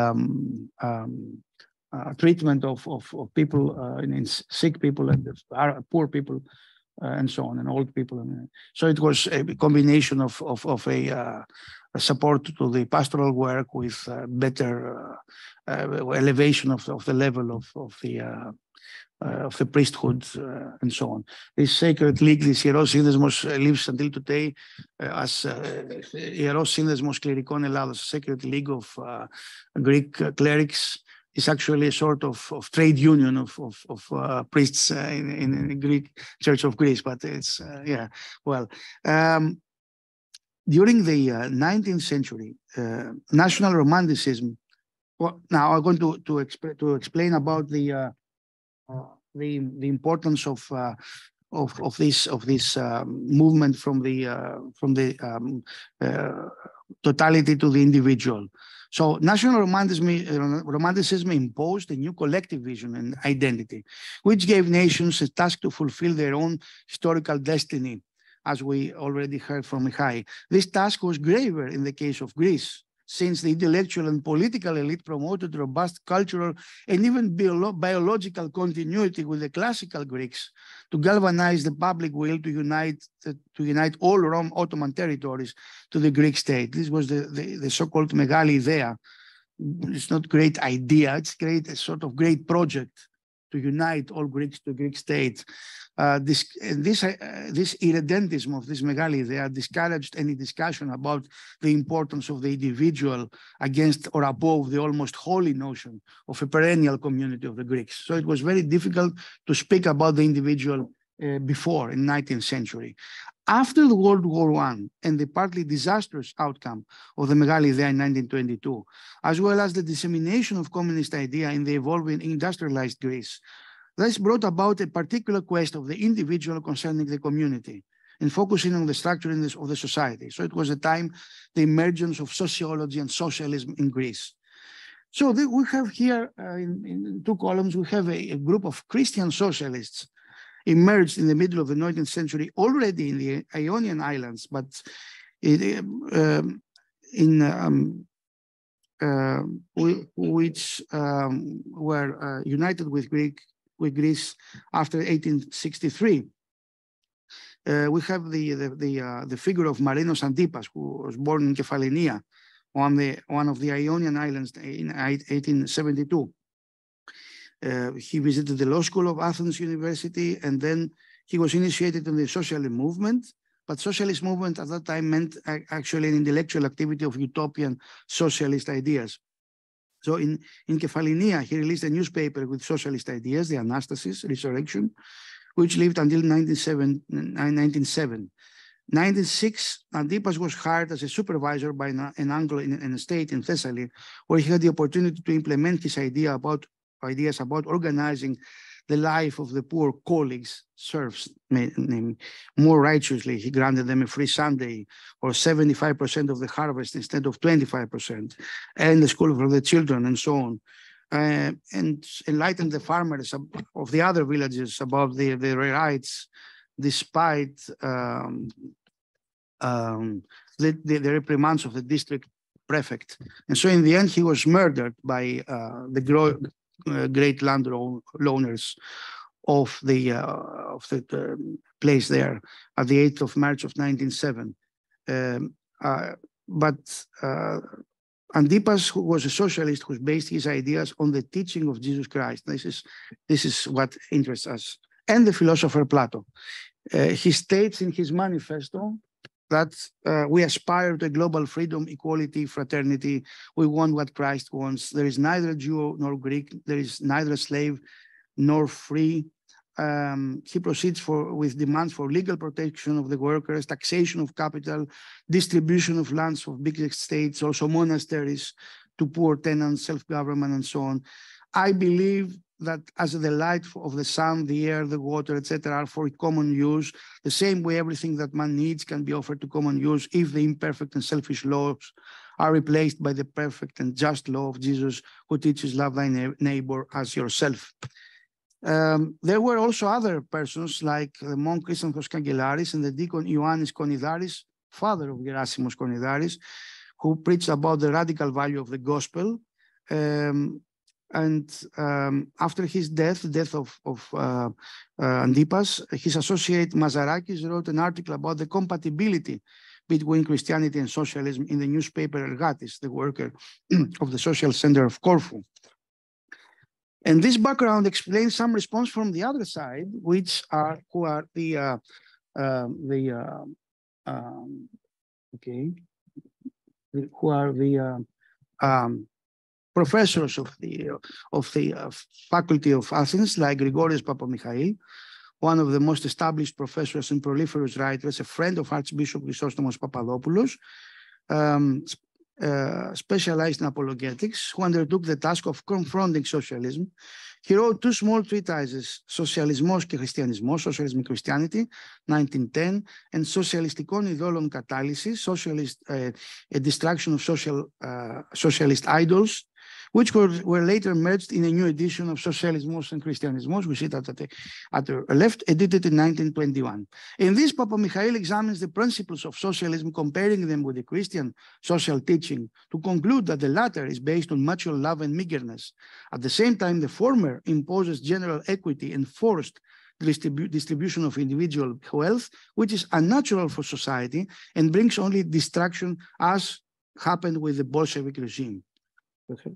treatment of people, in sick people and poor people, and so on, and old people. So it was a combination of a support to the pastoral work with better elevation of the level of the priesthood, and so on. This Sacred League, this Hieros Synthesmos, lives until today as Hieros Synthesmos Klerikon Elados, Sacred League of Greek clerics. It's actually a sort of trade union of priests in the Greek Church of Greece, but it's, yeah, well. During the 19th century, national romanticism. Well, now I'm going to explain about the importance of this movement from the totality to the individual. So national romanticism imposed a new collective vision and identity, which gave nations a task to fulfill their own historical destiny, as we already heard from Mihai. This task was graver in the case of Greece, since the intellectual and political elite promoted robust cultural and even biological continuity with the classical Greeks to galvanize the public will to unite all Rome Ottoman territories to the Greek state. This was the so-called Megali Idea. It's not great idea, it's a sort of great project to unite all Greeks to Greek state. This irredentism of this Megali Idea discouraged any discussion about the importance of the individual against or above the almost holy notion of a perennial community of the Greeks. So it was very difficult to speak about the individual before in the 19th century. After the World War I and the partly disastrous outcome of the Megali Idea in 1922, as well as the dissemination of communist idea in the evolving industrialized Greece, this brought about a particular quest of the individual concerning the community and focusing on the structure of the society. So it was a time, the emergence of sociology and socialism in Greece. So we have here in two columns, we have a group of Christian socialists emerged in the middle of the 19th century, already in the Ionian Islands, but which were united with Greece after 1863. We have the figure of Marinos Antipas, who was born in Kefalonia, one of the Ionian Islands in 1872. He visited the law school of Athens University, and then he was initiated in the socialist movement. But socialist movement at that time meant actually an intellectual activity of utopian socialist ideas. So in Kefalonia, he released a newspaper with socialist ideas, the Anastasis, Resurrection, which lived until 1907. 1906, Antipas was hired as a supervisor by an uncle in an estate in Thessaly, where he had the opportunity to implement his ideas about organizing the life of the poor colleagues, serfs, more righteously. He granted them a free Sunday or 75% of the harvest instead of 25%, and the school for the children and so on, and enlightened the farmers of the other villages about their rights, despite the reprimands of the district prefect. And so in the end, he was murdered by the great landowners of the place there at the 8th of March of 1907. But Antipas, who was a socialist, who based his ideas on the teaching of Jesus Christ. This is what interests us. And the philosopher Plato. He states in his manifesto that we aspire to global freedom, equality, fraternity. We want what Christ wants. There is neither Jew nor Greek. There is neither slave nor free. He proceeds with demands for legal protection of the workers, taxation of capital, distribution of lands of big estates, also monasteries to poor tenants, self-government, and so on. I believe that as the light of the sun, the air, the water, etc., are for common use, the same way everything that man needs can be offered to common use if the imperfect and selfish laws are replaced by the perfect and just law of Jesus, who teaches love thy neighbor as yourself. There were also other persons like the monk Christanthos Kangelaris and the deacon Ioannis Konidaris, father of Gerasimos Konidaris, who preached about the radical value of the gospel. After his death, the death of Antipas, his associate Mazarakis wrote an article about the compatibility between Christianity and socialism in the newspaper Ergatis, the worker of the social center of Corfu. And this background explains some response from the other side, who are the professors of the faculty of Athens, like Grigorios Papamichail, one of the most established professors and proliferous writers, a friend of Archbishop Chrysostomos Papadopoulos, specialized in apologetics, who undertook the task of confronting socialism. He wrote two small treatises, Socialismos και Χριστιανισμός, Socialism and Christianity, 1910, and Socialistikon Idolon Katalysis, a destruction of socialist idols, which were later merged in a new edition of Socialismos and Christianismos, we see that at the left, edited in 1921. In this, Papamichail examines the principles of socialism, comparing them with the Christian social teaching, to conclude that the latter is based on mutual love and meagerness. At the same time, the former imposes general equity and forced distribution of individual wealth, which is unnatural for society and brings only destruction, as happened with the Bolshevik regime. Okay.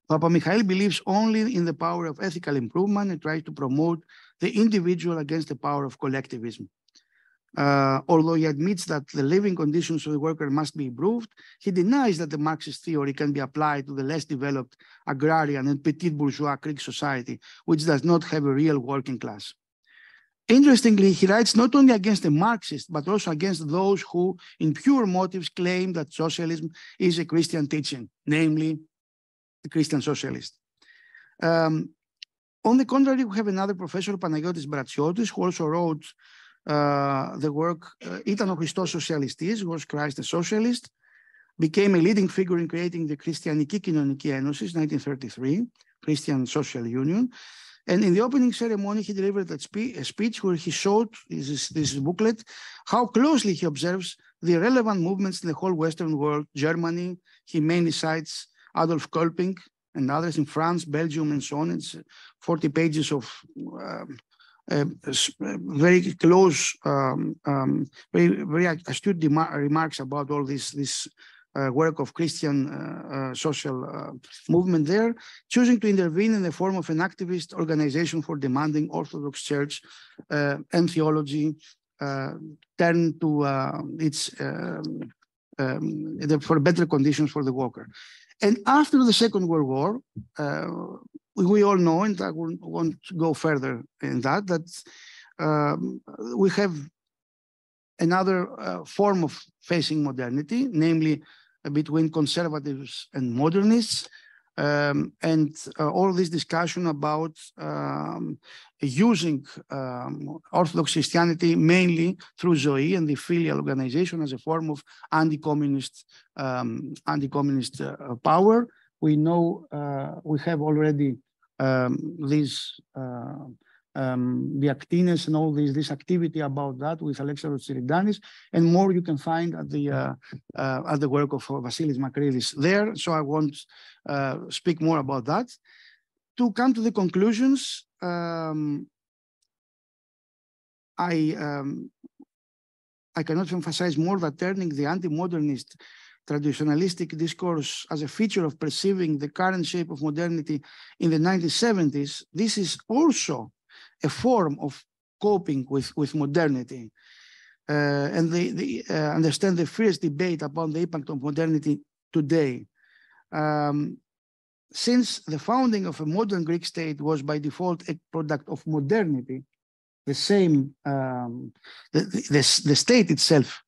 Papamichail believes only in the power of ethical improvement and tries to promote the individual against the power of collectivism. Although he admits that the living conditions of the worker must be improved, he denies that the Marxist theory can be applied to the less developed agrarian and petit bourgeois Greek society, which does not have a real working class. Interestingly, he writes not only against the Marxists, but also against those who, in pure motives, claim that socialism is a Christian teaching, namely the Christian socialist. On the contrary, we have another professor, Panagiotis Bratsiotis, who also wrote the work Ήταν ο Χριστός Σοσιαλιστής, was Christ a Socialist, became a leading figure in creating the Christianική Κοινωνική Ένωση, 1933, Christian Social Union. And in the opening ceremony, he delivered a speech where he showed, this booklet, how closely he observes the relevant movements in the whole Western world, Germany. He mainly cites Adolf Kolping and others in France, Belgium, and so on. It's 40 pages of very close, very astute remarks about all this work of Christian social movement there, choosing to intervene in the form of an activist organization for demanding Orthodox Church and theology turn to its for better conditions for the worker. And after the Second World War, we all know, and I won't go further in that we have another form of facing modernity, namely between conservatives and modernists, and all this discussion about using Orthodox Christianity mainly through Zoe and the filial organization as a form of anti-communist power. We know we have already these the Actines and all this activity about that with Alexandros Tsiridanis, and more you can find at the work of Vasilis Makridis there. So I won't speak more about that. To come to the conclusions, I cannot emphasize more that turning the anti-modernist traditionalistic discourse as a feature of perceiving the current shape of modernity in the 1970s, this is also a form of coping with modernity. And they understand the fierce debate upon the impact of modernity today. Since the founding of a modern Greek state was by default a product of modernity, the same, the state itself,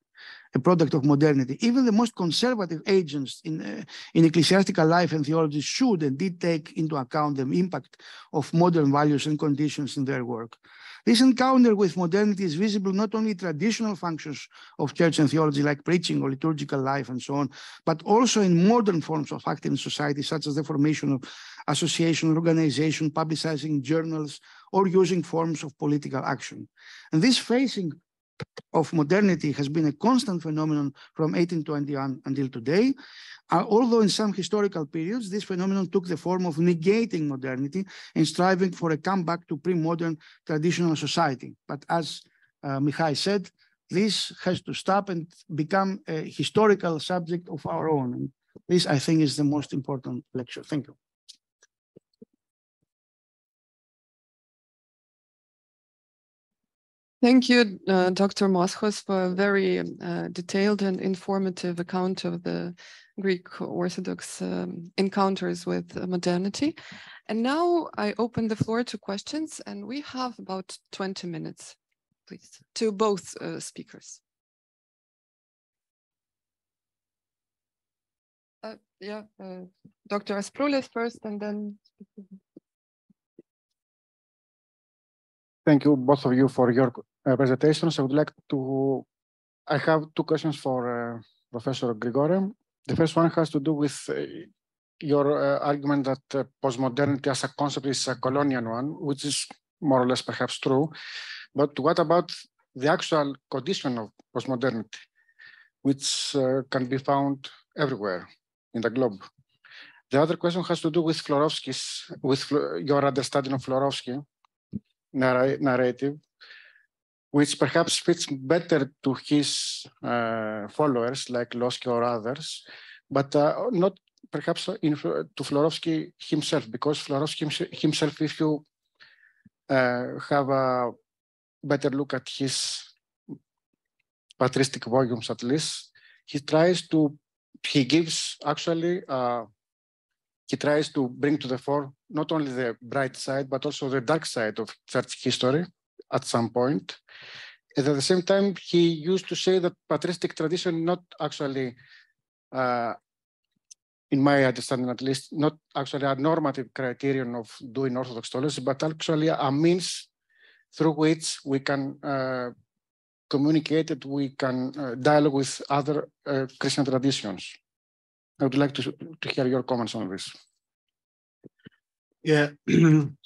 a product of modernity. Even the most conservative agents in ecclesiastical life and theology should and did take into account the impact of modern values and conditions in their work. This encounter with modernity is visible not only in traditional functions of church and theology like preaching or liturgical life and so on, but also in modern forms of acting in society, such as the formation of association, organization, publicizing journals, or using forms of political action. And this facing of modernity has been a constant phenomenon from 1821 until today. Although in some historical periods, this phenomenon took the form of negating modernity and striving for a comeback to pre-modern traditional society. But as Mihai said, this has to stop and become a historical subject of our own. And this, I think, is the most important lecture. Thank you. Thank you, Dr. Moschos, for a very detailed and informative account of the Greek Orthodox encounters with modernity. And now I open the floor to questions, and we have about 20 minutes, please, to both speakers. Dr. Asproulis first, and then... Thank you, both of you, for your presentations. I have two questions for Professor Grigore. The first one has to do with your argument that postmodernity as a concept is a colonial one, which is more or less perhaps true. But what about the actual condition of postmodernity, which can be found everywhere in the globe? The other question has to do with your understanding of Florovsky narrative, which perhaps fits better to his followers like Lossky or others, but not perhaps to Florovsky himself, because Florovsky himself, if you have a better look at his patristic volumes at least, he tries to bring to the fore not only the bright side, but also the dark side of church history at some point. And at the same time, he used to say that patristic tradition not actually, in my understanding at least, not actually a normative criterion of doing Orthodox theology, but actually a means through which we can communicate it, we can dialogue with other Christian traditions. I would like to hear your comments on this. Yeah, I'm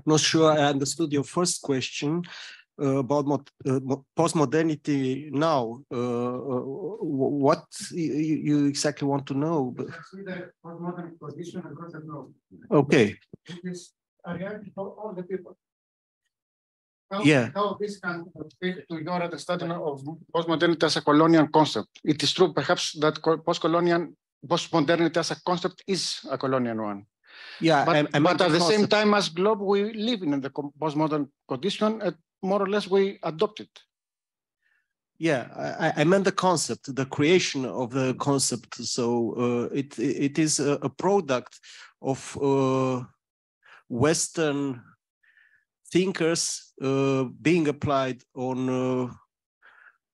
not sure I understood your first question about postmodernity now. What you exactly want to know? Okay. All the people. How this can fit to your understanding of postmodernity as a colonial concept? It is true, perhaps, that postmodernity as a concept is a colonial one. Yeah, but at the same time, as globe, we live in the postmodern condition, and more or less we adopt it. Yeah, I meant the concept, the creation of the concept. So it is a product of Western thinkers being applied on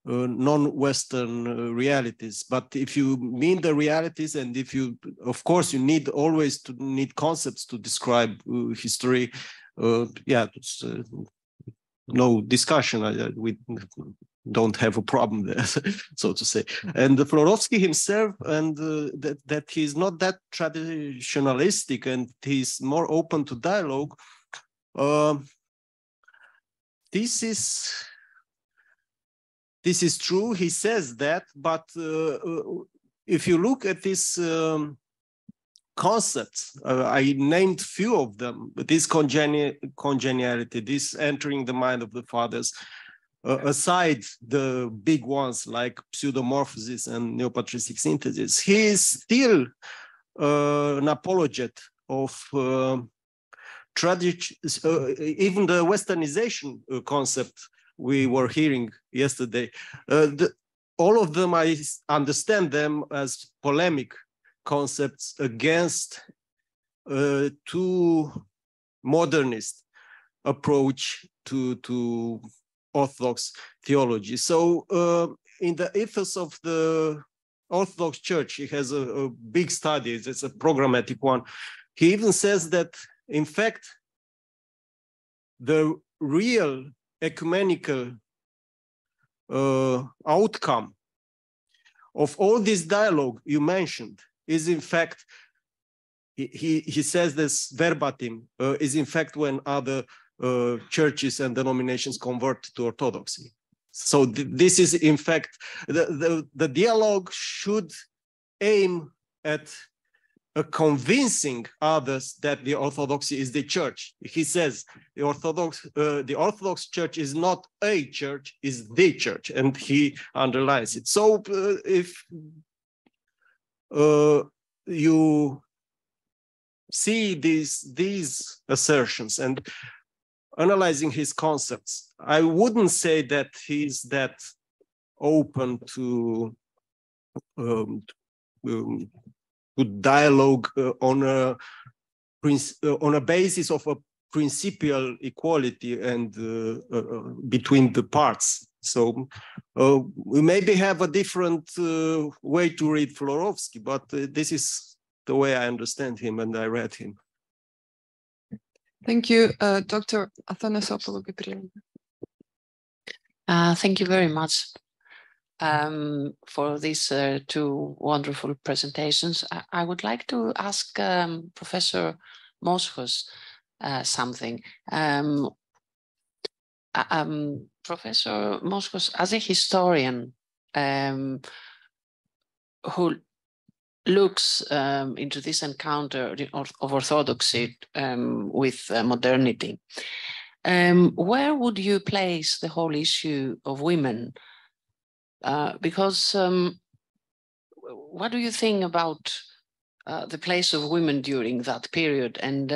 non-Western realities. But if you mean the realities, and if you, of course, you need always to need concepts to describe history. Yeah, it's, no discussion. We don't have a problem there, so to say. And Florovsky himself, and that he's not that traditionalistic, and he's more open to dialogue. This is true. He says that, but if you look at these concepts, I named few of them. But this congeniality, this entering the mind of the fathers, aside the big ones like pseudomorphosis and neopatristic synthesis, he is still an apologist of even the Westernization concept we were hearing yesterday, all of them, I understand them as polemic concepts against too modernist approach to Orthodox theology. So in the ethos of the Orthodox Church, he has a big study, it's a programmatic one. He even says that, in fact, the real ecumenical outcome of all this dialogue you mentioned is, in fact, he says this verbatim, is in fact when other churches and denominations convert to Orthodoxy. So this is, in fact, the dialogue should aim at convincing others that the Orthodoxy is the church. He says the Orthodox Church is not a church, is the church, and he underlines it. So if you see these assertions and analyzing his concepts, I wouldn't say that he's that open to dialogue on a basis of a principial equality and between the parts. So we maybe have a different way to read Florovsky, but this is the way I understand him and I read him. Thank you, Dr. Athanasopoulou Gabriela. Thank you very much for these two wonderful presentations. I would like to ask Professor Moschos something. Professor Moschos, as a historian who looks into this encounter of orthodoxy with modernity, where would you place the whole issue of women? Because what do you think about the place of women during that period? And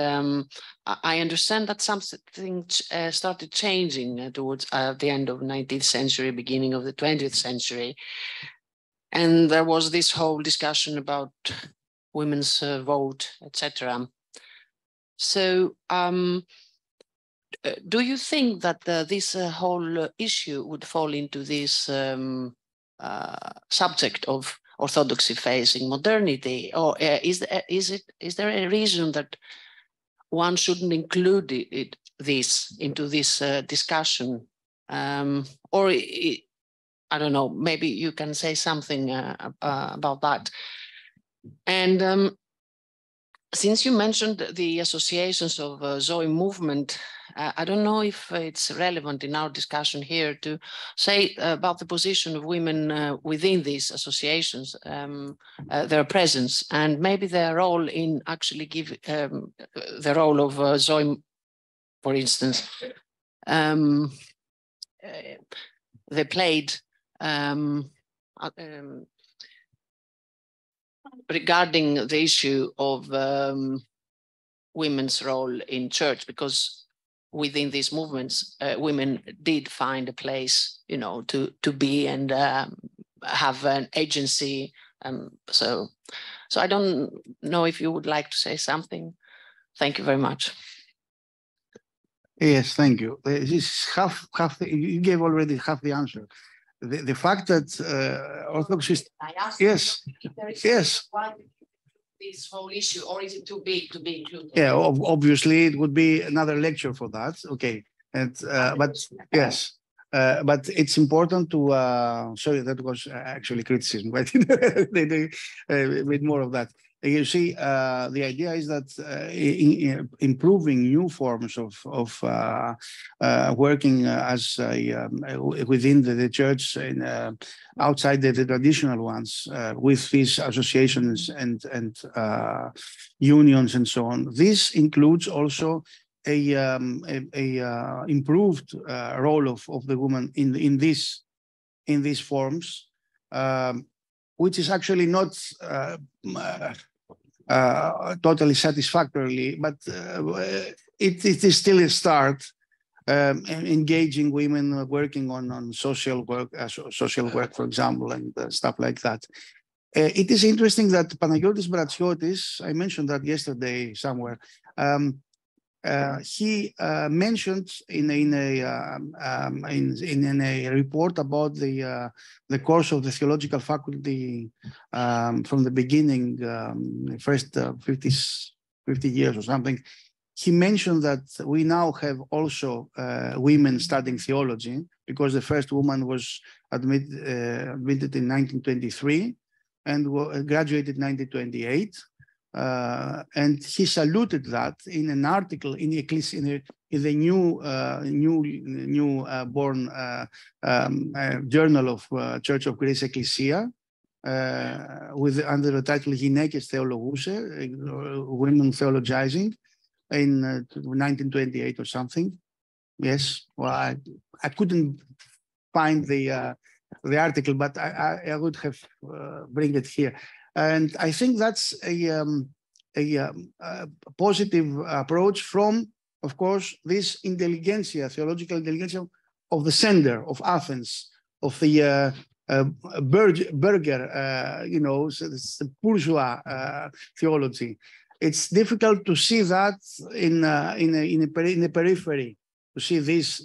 I understand that something started changing towards the end of the 19th century, beginning of the 20th century. And there was this whole discussion about women's vote, etc. So do you think that this whole issue would fall into this subject of orthodoxy facing modernity, or is there a reason that one shouldn't include this into this discussion, or I don't know, maybe you can say something about that. And since you mentioned the associations of Zoe movement, I don't know if it's relevant in our discussion here to say about the position of women within these associations, their presence, and maybe their role in actually the role of Zoe, for instance. They played regarding the issue of women's role in church, because within these movements, women did find a place, you know, to be and have an agency. So I don't know if you would like to say something. Thank you very much. Yes, thank you. This is half. You gave already half the answer. The fact that Orthodox is, yes, yes. This whole issue, or is it too big to be included? Yeah, obviously it would be another lecture for that. Okay, and but yes, but it's important to. Sorry, that was actually criticism. But they made more of that. You see, the idea is that improving new forms of working as within the church and outside the traditional ones with these associations and unions and so on. This includes also a improved role of the woman in these forms. Which is actually not totally satisfactorily, but it is still a start. Engaging women working on social work, for example, and stuff like that. It is interesting that Panagiotis Bratsiotis, I mentioned that yesterday somewhere, he mentioned in a report about the course of the theological faculty from the beginning, first 50 years or something. He mentioned that we now have also women studying theology, because the first woman was admitted in 1923 and graduated in 1928. And he saluted that in an article in the new born Journal of Church of Greece Ecclesia, under the title Γυναίκες Θεολογούσε, Women Theologizing, in 1928 or something. Yes, well, I couldn't find the article, but I would have bring it here. And I think that's a positive approach from, of course, this intelligentsia, theological intelligentsia of the center of Athens, of the burger, the bourgeois theology. It's difficult to see that in the periphery, to see this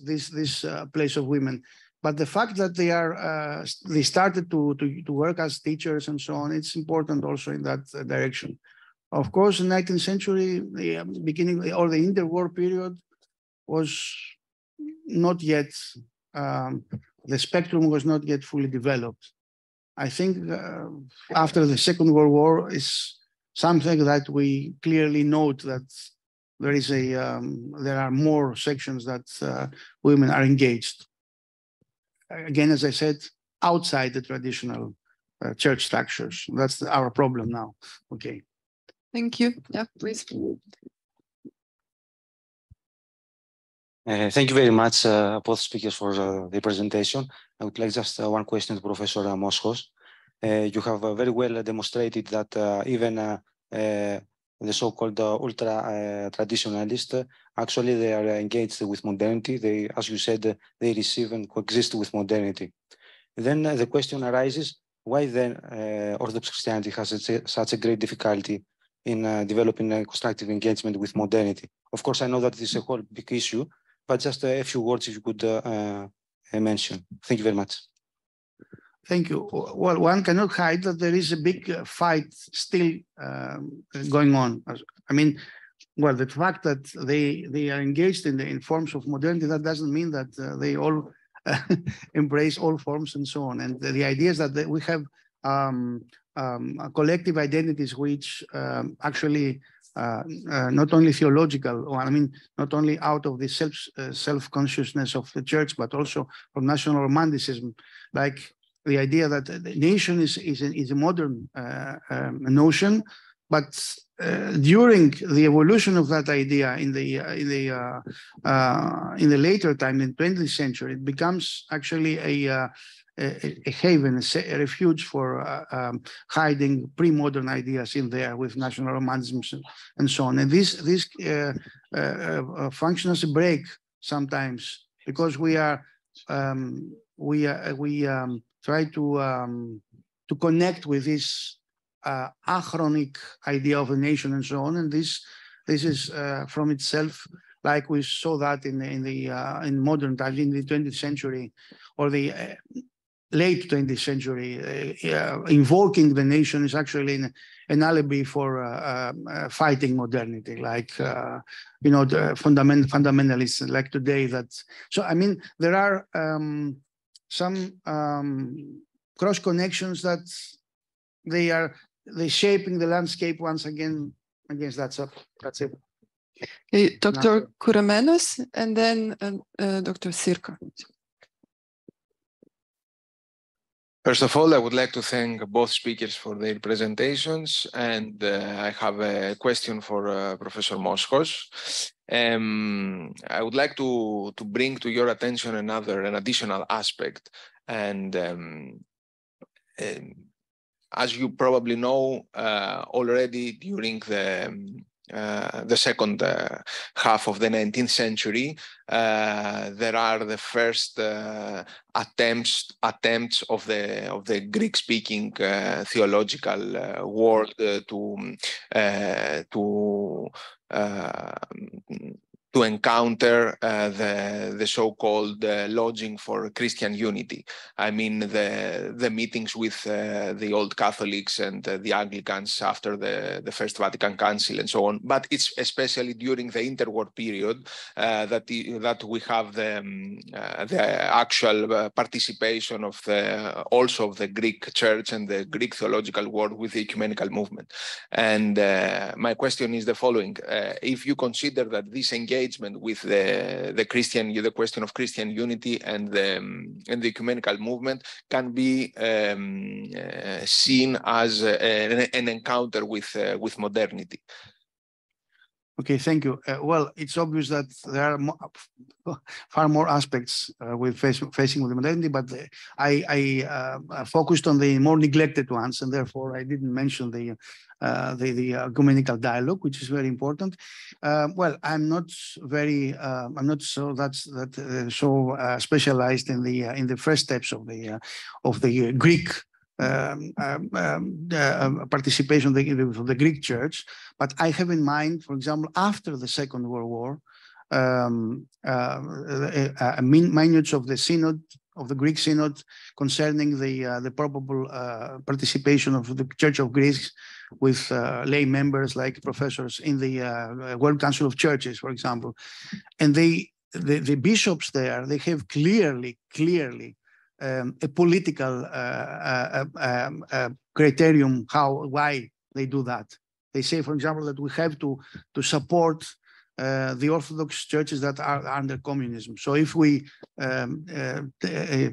place of women. But the fact that they started to work as teachers and so on, it's important also in that direction. Of course, in the 19th century, the beginning or the interwar period was not yet, the spectrum was not yet fully developed. I think after the Second World War is something that we clearly note that there are more sections that women are engaged. Again, as I said, outside the traditional church structures. That's our problem now. Okay. Thank you. Yeah, please. Thank you very much, both speakers, for the presentation. I would like just one question to Professor Moschos. You have very well demonstrated that even the so-called ultra-traditionalists, actually they are engaged with modernity. They, as you said, they receive and coexist with modernity. Then the question arises, why then Orthodox Christianity has such a great difficulty in developing a constructive engagement with modernity? Of course, I know that this is a whole big issue, but just a few words if you could mention. Thank you very much. Thank you. Well, one cannot hide that there is a big fight still going on. I mean, well, the fact that they are engaged in forms of modernity, that doesn't mean that they all embrace all forms and so on. And the idea is that we have collective identities which actually not only theological, I mean, not only out of the self-consciousness of the church, but also from national romanticism, like the idea that the nation is a modern notion, but during the evolution of that idea in the later time, in the 20th century, it becomes actually a haven, a refuge for hiding pre-modern ideas in there with national romanticism and so on. And this functions as a break sometimes, because we try to connect with this achronic idea of a nation and so on. And this is from itself, like we saw that in modern times, in the 20th century or the late 20th century, invoking the nation is actually an alibi for fighting modernity, like the fundamentalists like today. So I mean, there are some cross connections that they're shaping the landscape once again. I guess that's it. Okay, Dr. Kouramenos, and then Dr. Sirka. First of all, I would like to thank both speakers for their presentations, and I have a question for Professor Moschos. I would like to bring to your attention an additional aspect, and as you probably know, already during the second half of the 19th century, there are the first attempts of the Greek-speaking theological world to encounter the so-called lodging for Christian unity. I mean, the meetings with the Old Catholics and the Anglicans after the First Vatican Council and so on. But it's especially during the interwar period that we have the actual participation of also of the Greek Church and the Greek theological world with the ecumenical movement. And my question is the following: if you consider that this engagement with the question of Christian unity and the ecumenical movement can be seen as an encounter with modernity. Okay, thank you. Well, it's obvious that there are far more aspects with facing with modernity, but I focused on the more neglected ones, and therefore I didn't mention the ecumenical dialogue, which is very important. Well, I'm not so specialized in the first steps of the Greek participation of the Greek Church, but I have in mind, for example, after the Second World War, minutes of the Synod, of the Greek Synod, concerning the probable participation of the Church of Greece with lay members like professors in the World Council of Churches, for example, and the bishops there, they have clearly a political criterion why they do that. They say, for example, that we have to support the Orthodox churches that are under communism. So if we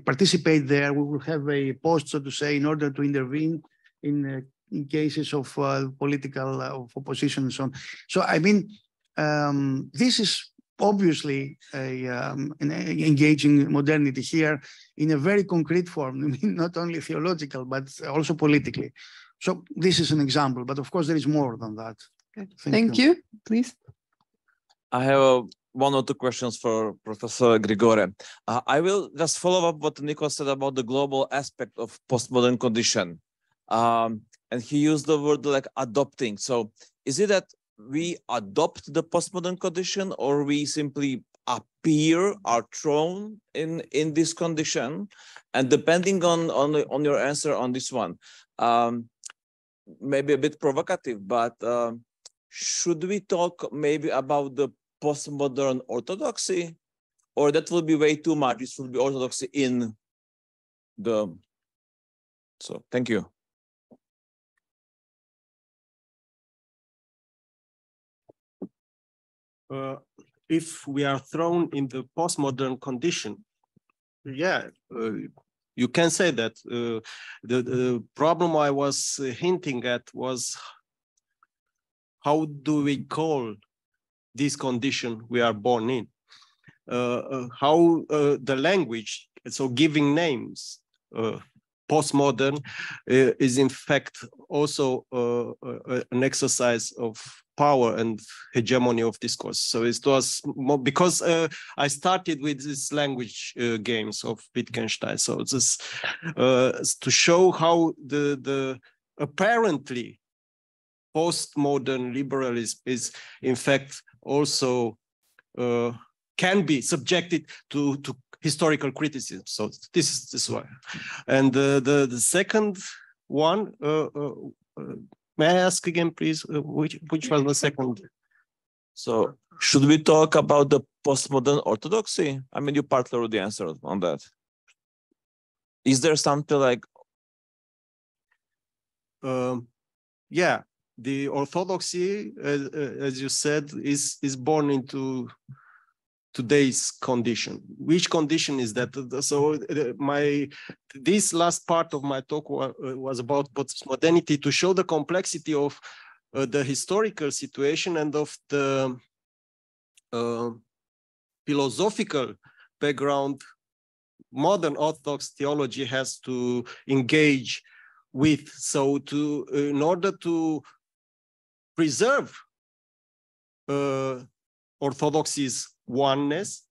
participate there, we will have a post, so to say, in order to intervene in cases of political of opposition and so on. So I mean, this is obviously engaging modernity here in a very concrete form. I mean, not only theological, but also politically. So this is an example, but of course there is more than that. Good. Thank you. Please. I have one or two questions for Professor Grigore. I will just follow up what Nico said about the global aspect of postmodern condition. And he used the word like adopting. So is it that we adopt the postmodern condition, or we simply are thrown in this condition? And depending on your answer on this one, maybe a bit provocative, but should we talk maybe about the postmodern orthodoxy, or that will be way too much? It will be orthodoxy in the... So thank you. If we are thrown in the postmodern condition, you can say that. The problem I was hinting at was, how do we call this condition we are born in? How the language, so giving names, postmodern is in fact also an exercise of power and hegemony of discourse. So it was more because I started with this language games of Wittgenstein. So this to show how the apparently postmodern liberalism is in fact also can be subjected to historical criticism. So this is why. And the second one, may I ask again, please, which was the second? So should we talk about the postmodern orthodoxy? I mean, you partly already answered on that. Is there something like... Yeah, the orthodoxy, as you said, is born into today's condition. Which condition is that? So this last part of my talk was about postmodernity, to show the complexity of the historical situation and of the philosophical background modern Orthodox theology has to engage with. So in order to preserve Orthodoxy's oneness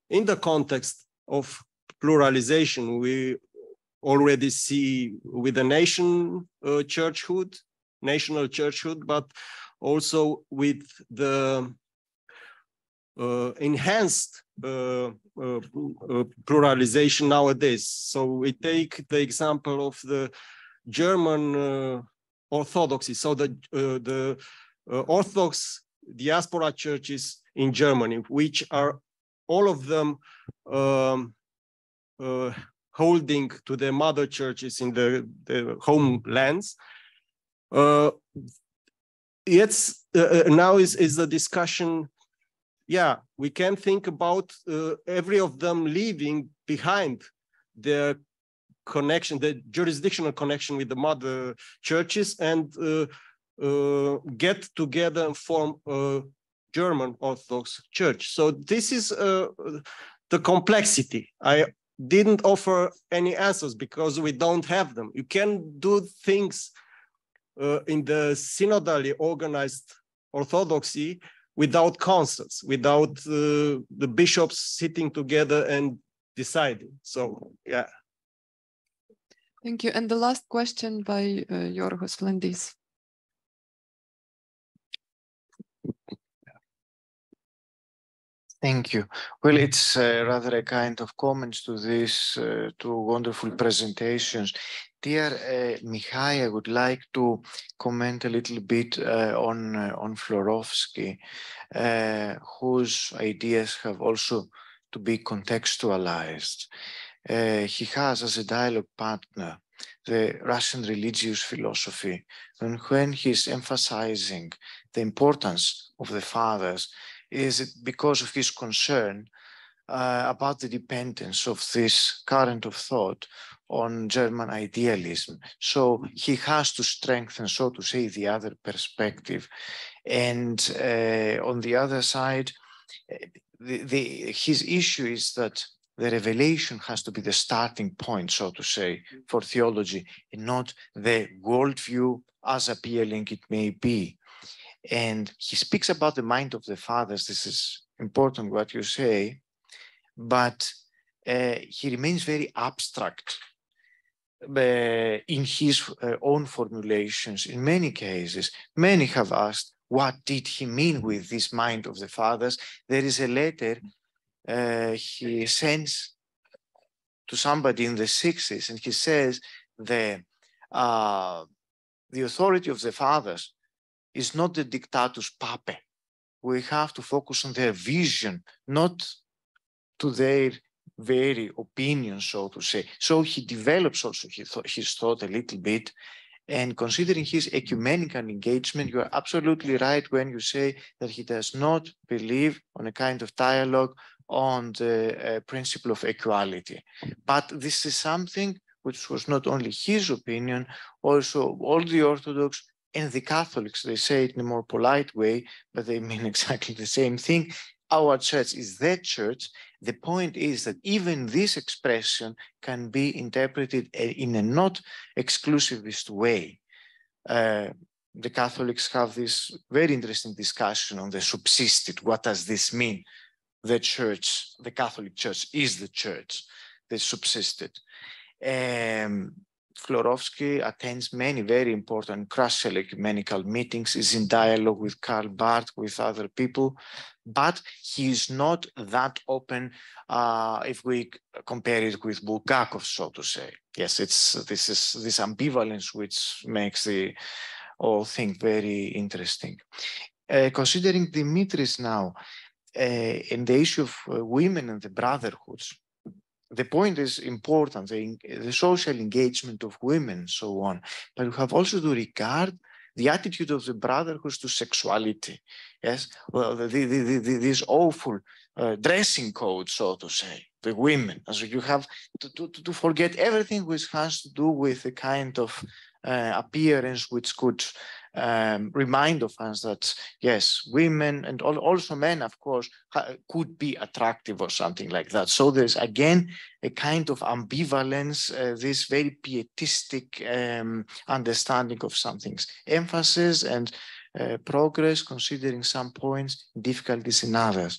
in the context of pluralization, we already see with the national churchhood, but also with the enhanced pluralization nowadays. So we take the example of the German Orthodoxy. So the Orthodox diaspora churches in Germany, which are all of them holding to their mother churches in the homelands. Now is the discussion. Yeah, we can think about every of them leaving behind their connection, the jurisdictional connection with the mother churches, and get together and form a German Orthodox Church. So this is the complexity. I didn't offer any answers because we don't have them. You can do things in the synodally organized Orthodoxy without councils, without the bishops sitting together and deciding. So, yeah. Thank you. And the last question by Yorgos Flandis. Thank you. Well, it's rather a kind of comments to these two wonderful presentations. Dear Mihai, I would like to comment a little bit on Florovsky, whose ideas have also to be contextualized. He has as a dialogue partner the Russian religious philosophy, and when he's emphasizing the importance of the fathers, is it because of his concern about the dependence of this current of thought on German idealism. So he has to strengthen, so to say, the other perspective. And on the other side, his issue is that the revelation has to be the starting point, so to say, for theology, and not the worldview, as appealing it may be. And he speaks about the mind of the fathers. This is important what you say, but he remains very abstract in his own formulations. In many cases, many have asked, what did he mean with this mind of the fathers? There is a letter he sends to somebody in the 60s, and he says the authority of the fathers is not the dictatus papae. We have to focus on their vision, not to their very opinion, so to say. So he develops also his thought a little bit. And considering his ecumenical engagement, you are absolutely right when you say that he does not believe on a kind of dialogue on the principle of equality. But this is something which was not only his opinion, also all the Orthodox and the Catholics, they say it in a more polite way, but they mean exactly the same thing. Our church is the church. The point is that even this expression can be interpreted in a not exclusivist way. The Catholics have this very interesting discussion on the subsisted. What does this mean? The church, the Catholic Church is the church that subsisted. Florovsky attends many very important crucial ecumenical meetings, is in dialogue with Karl Barth, with other people, but he is not that open if we compare it with Bulgakov, so to say. Yes, it's this ambivalence which makes the whole thing very interesting. Considering Dimitris now, in the issue of women and the brotherhoods, the point is important, the social engagement of women and so on, but we have also to regard the attitude of the brotherhoods to sexuality. Yes, well, this awful dressing code, so to say, the women, as you have to forget everything which has to do with the kind of appearance which could remind of us that yes, women and also men, of course, could be attractive or something like that. So there's again a kind of ambivalence, this very pietistic understanding of something's emphasis and progress, considering some points, difficulties in others.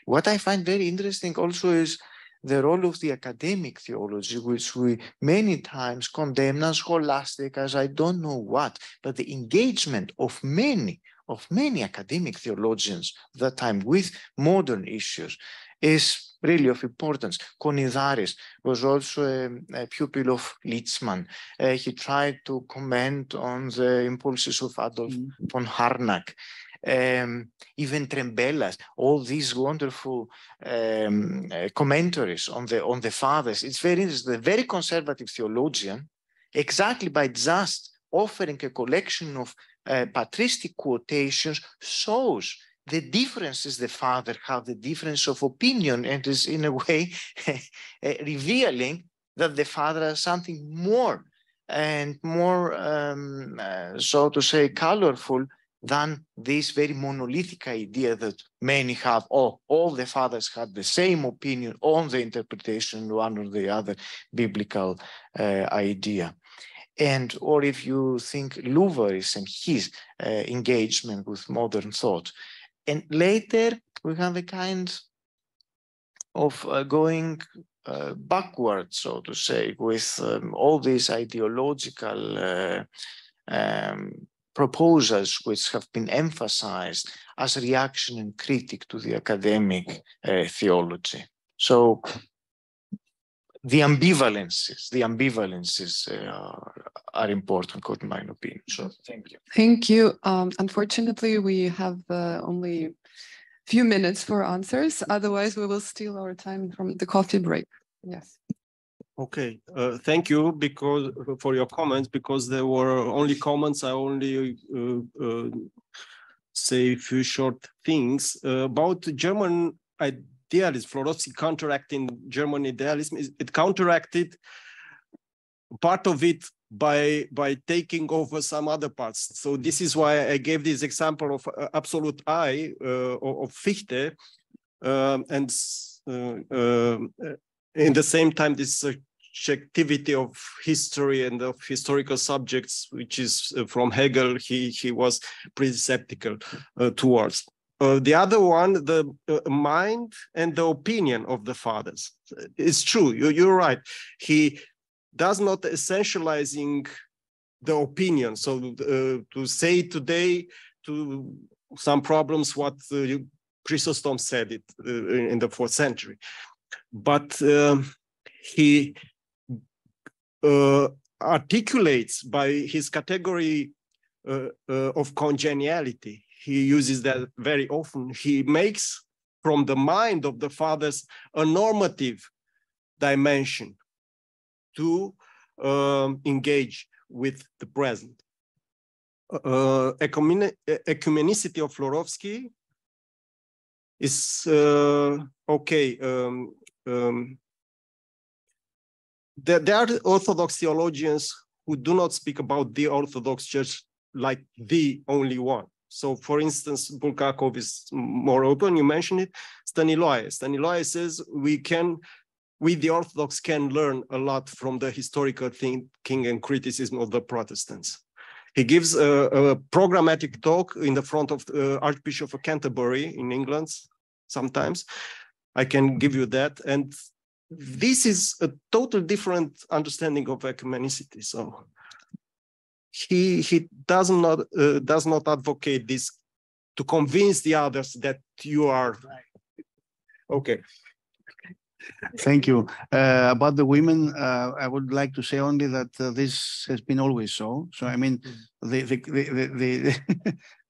What I find very interesting also is the role of the academic theology, which we many times condemn as scholastic, as I don't know what, but the engagement of many academic theologians at that time with modern issues is really of importance. Konidaris was also a pupil of Litzmann. He tried to comment on the impulses of Adolf von Harnack. Even Trembellas, all these wonderful commentaries on the fathers. It's very interesting. The very conservative theologian, exactly by just offering a collection of patristic quotations, shows the differences the father have, the difference of opinion, and is in a way revealing that the father has something more and more, so to say, colorful than this very monolithic idea that many have, oh, all the fathers had the same opinion on the interpretation of one or the other biblical idea. And, or if you think Louveris and his engagement with modern thought. And later we have a kind of going backwards, so to say, with all these ideological proposals which have been emphasized as a reaction and critique to the academic theology. So the ambivalences are important, in my opinion. So thank you. Thank you. Unfortunately, we have only a few minutes for answers. Otherwise, we will steal our time from the coffee break. Yes. Okay, thank you for your comments, because there were only comments. I only say a few short things about German idealism. Florovsky counteracting German idealism. It counteracted part of it by taking over some other parts. So this is why I gave this example of absolute I of Fichte, and in the same time, this subjectivity of history and of historical subjects, which is from Hegel, he was pretty skeptical towards. The other one, the mind and the opinion of the fathers. It's true, you're right. He does not essentializing the opinion. So to say today to some problems what Chrysostom said it in the 4th century. But he articulates by his category of congeniality. He uses that very often. He makes from the mind of the fathers a normative dimension to engage with the present. Ecumenicity of Florovsky is okay. There are Orthodox theologians who do not speak about the Orthodox Church like the only one. So, for instance, Bulgakov is more open. You mentioned it. Staniloae says we, the Orthodox, can learn a lot from the historical thinking and criticism of the Protestants. He gives a programmatic talk in the front of the Archbishop of Canterbury in England. Sometimes I can give you that, and this is a totally different understanding of ecumenicity. So he does not advocate this to convince the others that you are okay. Thank you. About the women, I would like to say only that this has been always so. So I mean, the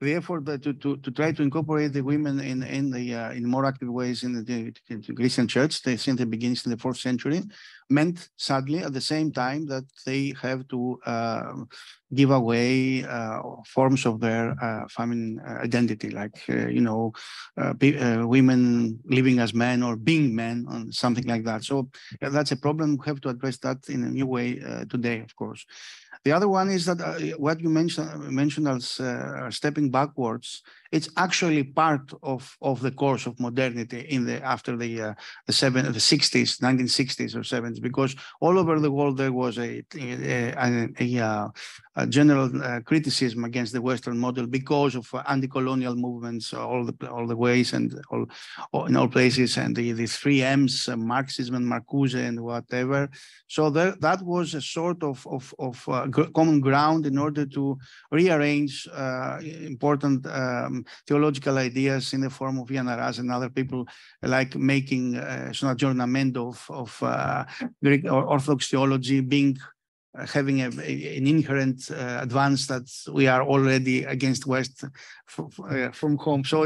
effort to try to incorporate the women in more active ways in the Christian Church since the beginnings in the 4th century meant, sadly, at the same time that they have to give away forms of their feminine identity, like women living as men or being men, or something like that. So that's a problem. We have to address that in a new way today, of course. The other one is that what you mentioned mentioned as stepping backwards, it's actually part of the course of modernity after the 60s, 1960s or 70s, because all over the world there was a general criticism against the Western model because of anti-colonial movements all the ways and in all places, and the 3 M's, Marxism and Marcuse and whatever. So that was a sort of common ground in order to rearrange important theological ideas in the form of Ian Aras and other people, like making an aggiornamento of Greek or Orthodox theology having an inherent advance that we are already against West from home. So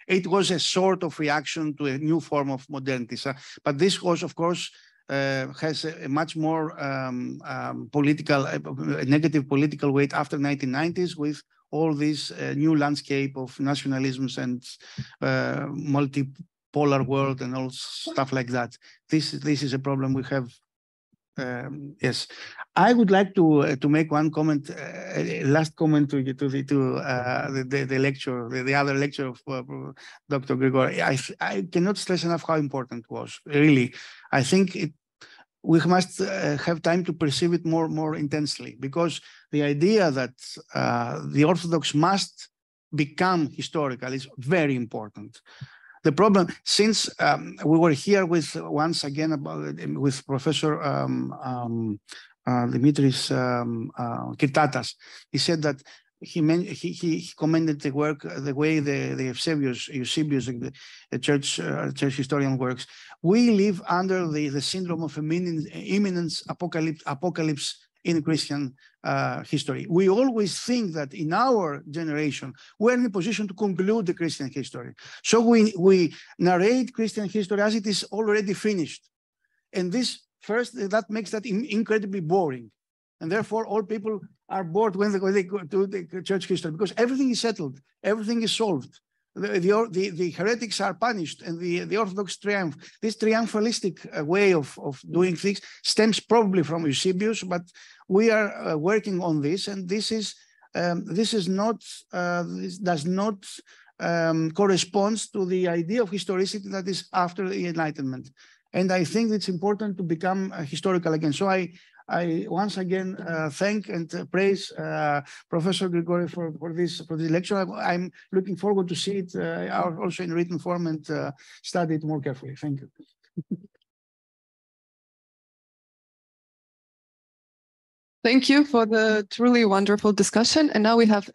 it was a sort of reaction to a new form of modernity. So, but this was, of course, has a much more negative political weight after 1990s, with all this new landscape of nationalisms and multipolar world and all stuff like that. This is a problem we have. Yes, I would like to make one comment, last comment to the lecture, the other lecture of Dr. Grigore. I cannot stress enough how important it was. Really, I think we must have time to perceive it more intensely, because the idea that the Orthodox must become historical is very important. The problem, since we were here once again with Professor Dimitris Kirtatas, he said that he commended the work, the way the Eusebius, the church historian works. We live under the syndrome of imminent apocalypse in Christian history. We always think that in our generation, we're in a position to conclude the Christian history. So we narrate Christian history as it is already finished. And that makes that incredibly boring. And therefore, all people are bored when they go to the church history, because everything is settled, everything is solved. The heretics are punished and the Orthodox triumph. This triumphalistic way of doing things stems probably from Eusebius, but we are working on this, and this does not correspond to the idea of historicity that is after the Enlightenment. And I think it's important to become historical again. So I once again thank and praise Professor Grigore for this lecture. I'm looking forward to see it also in written form and study it more carefully. Thank you. Thank you for the truly wonderful discussion. And now we have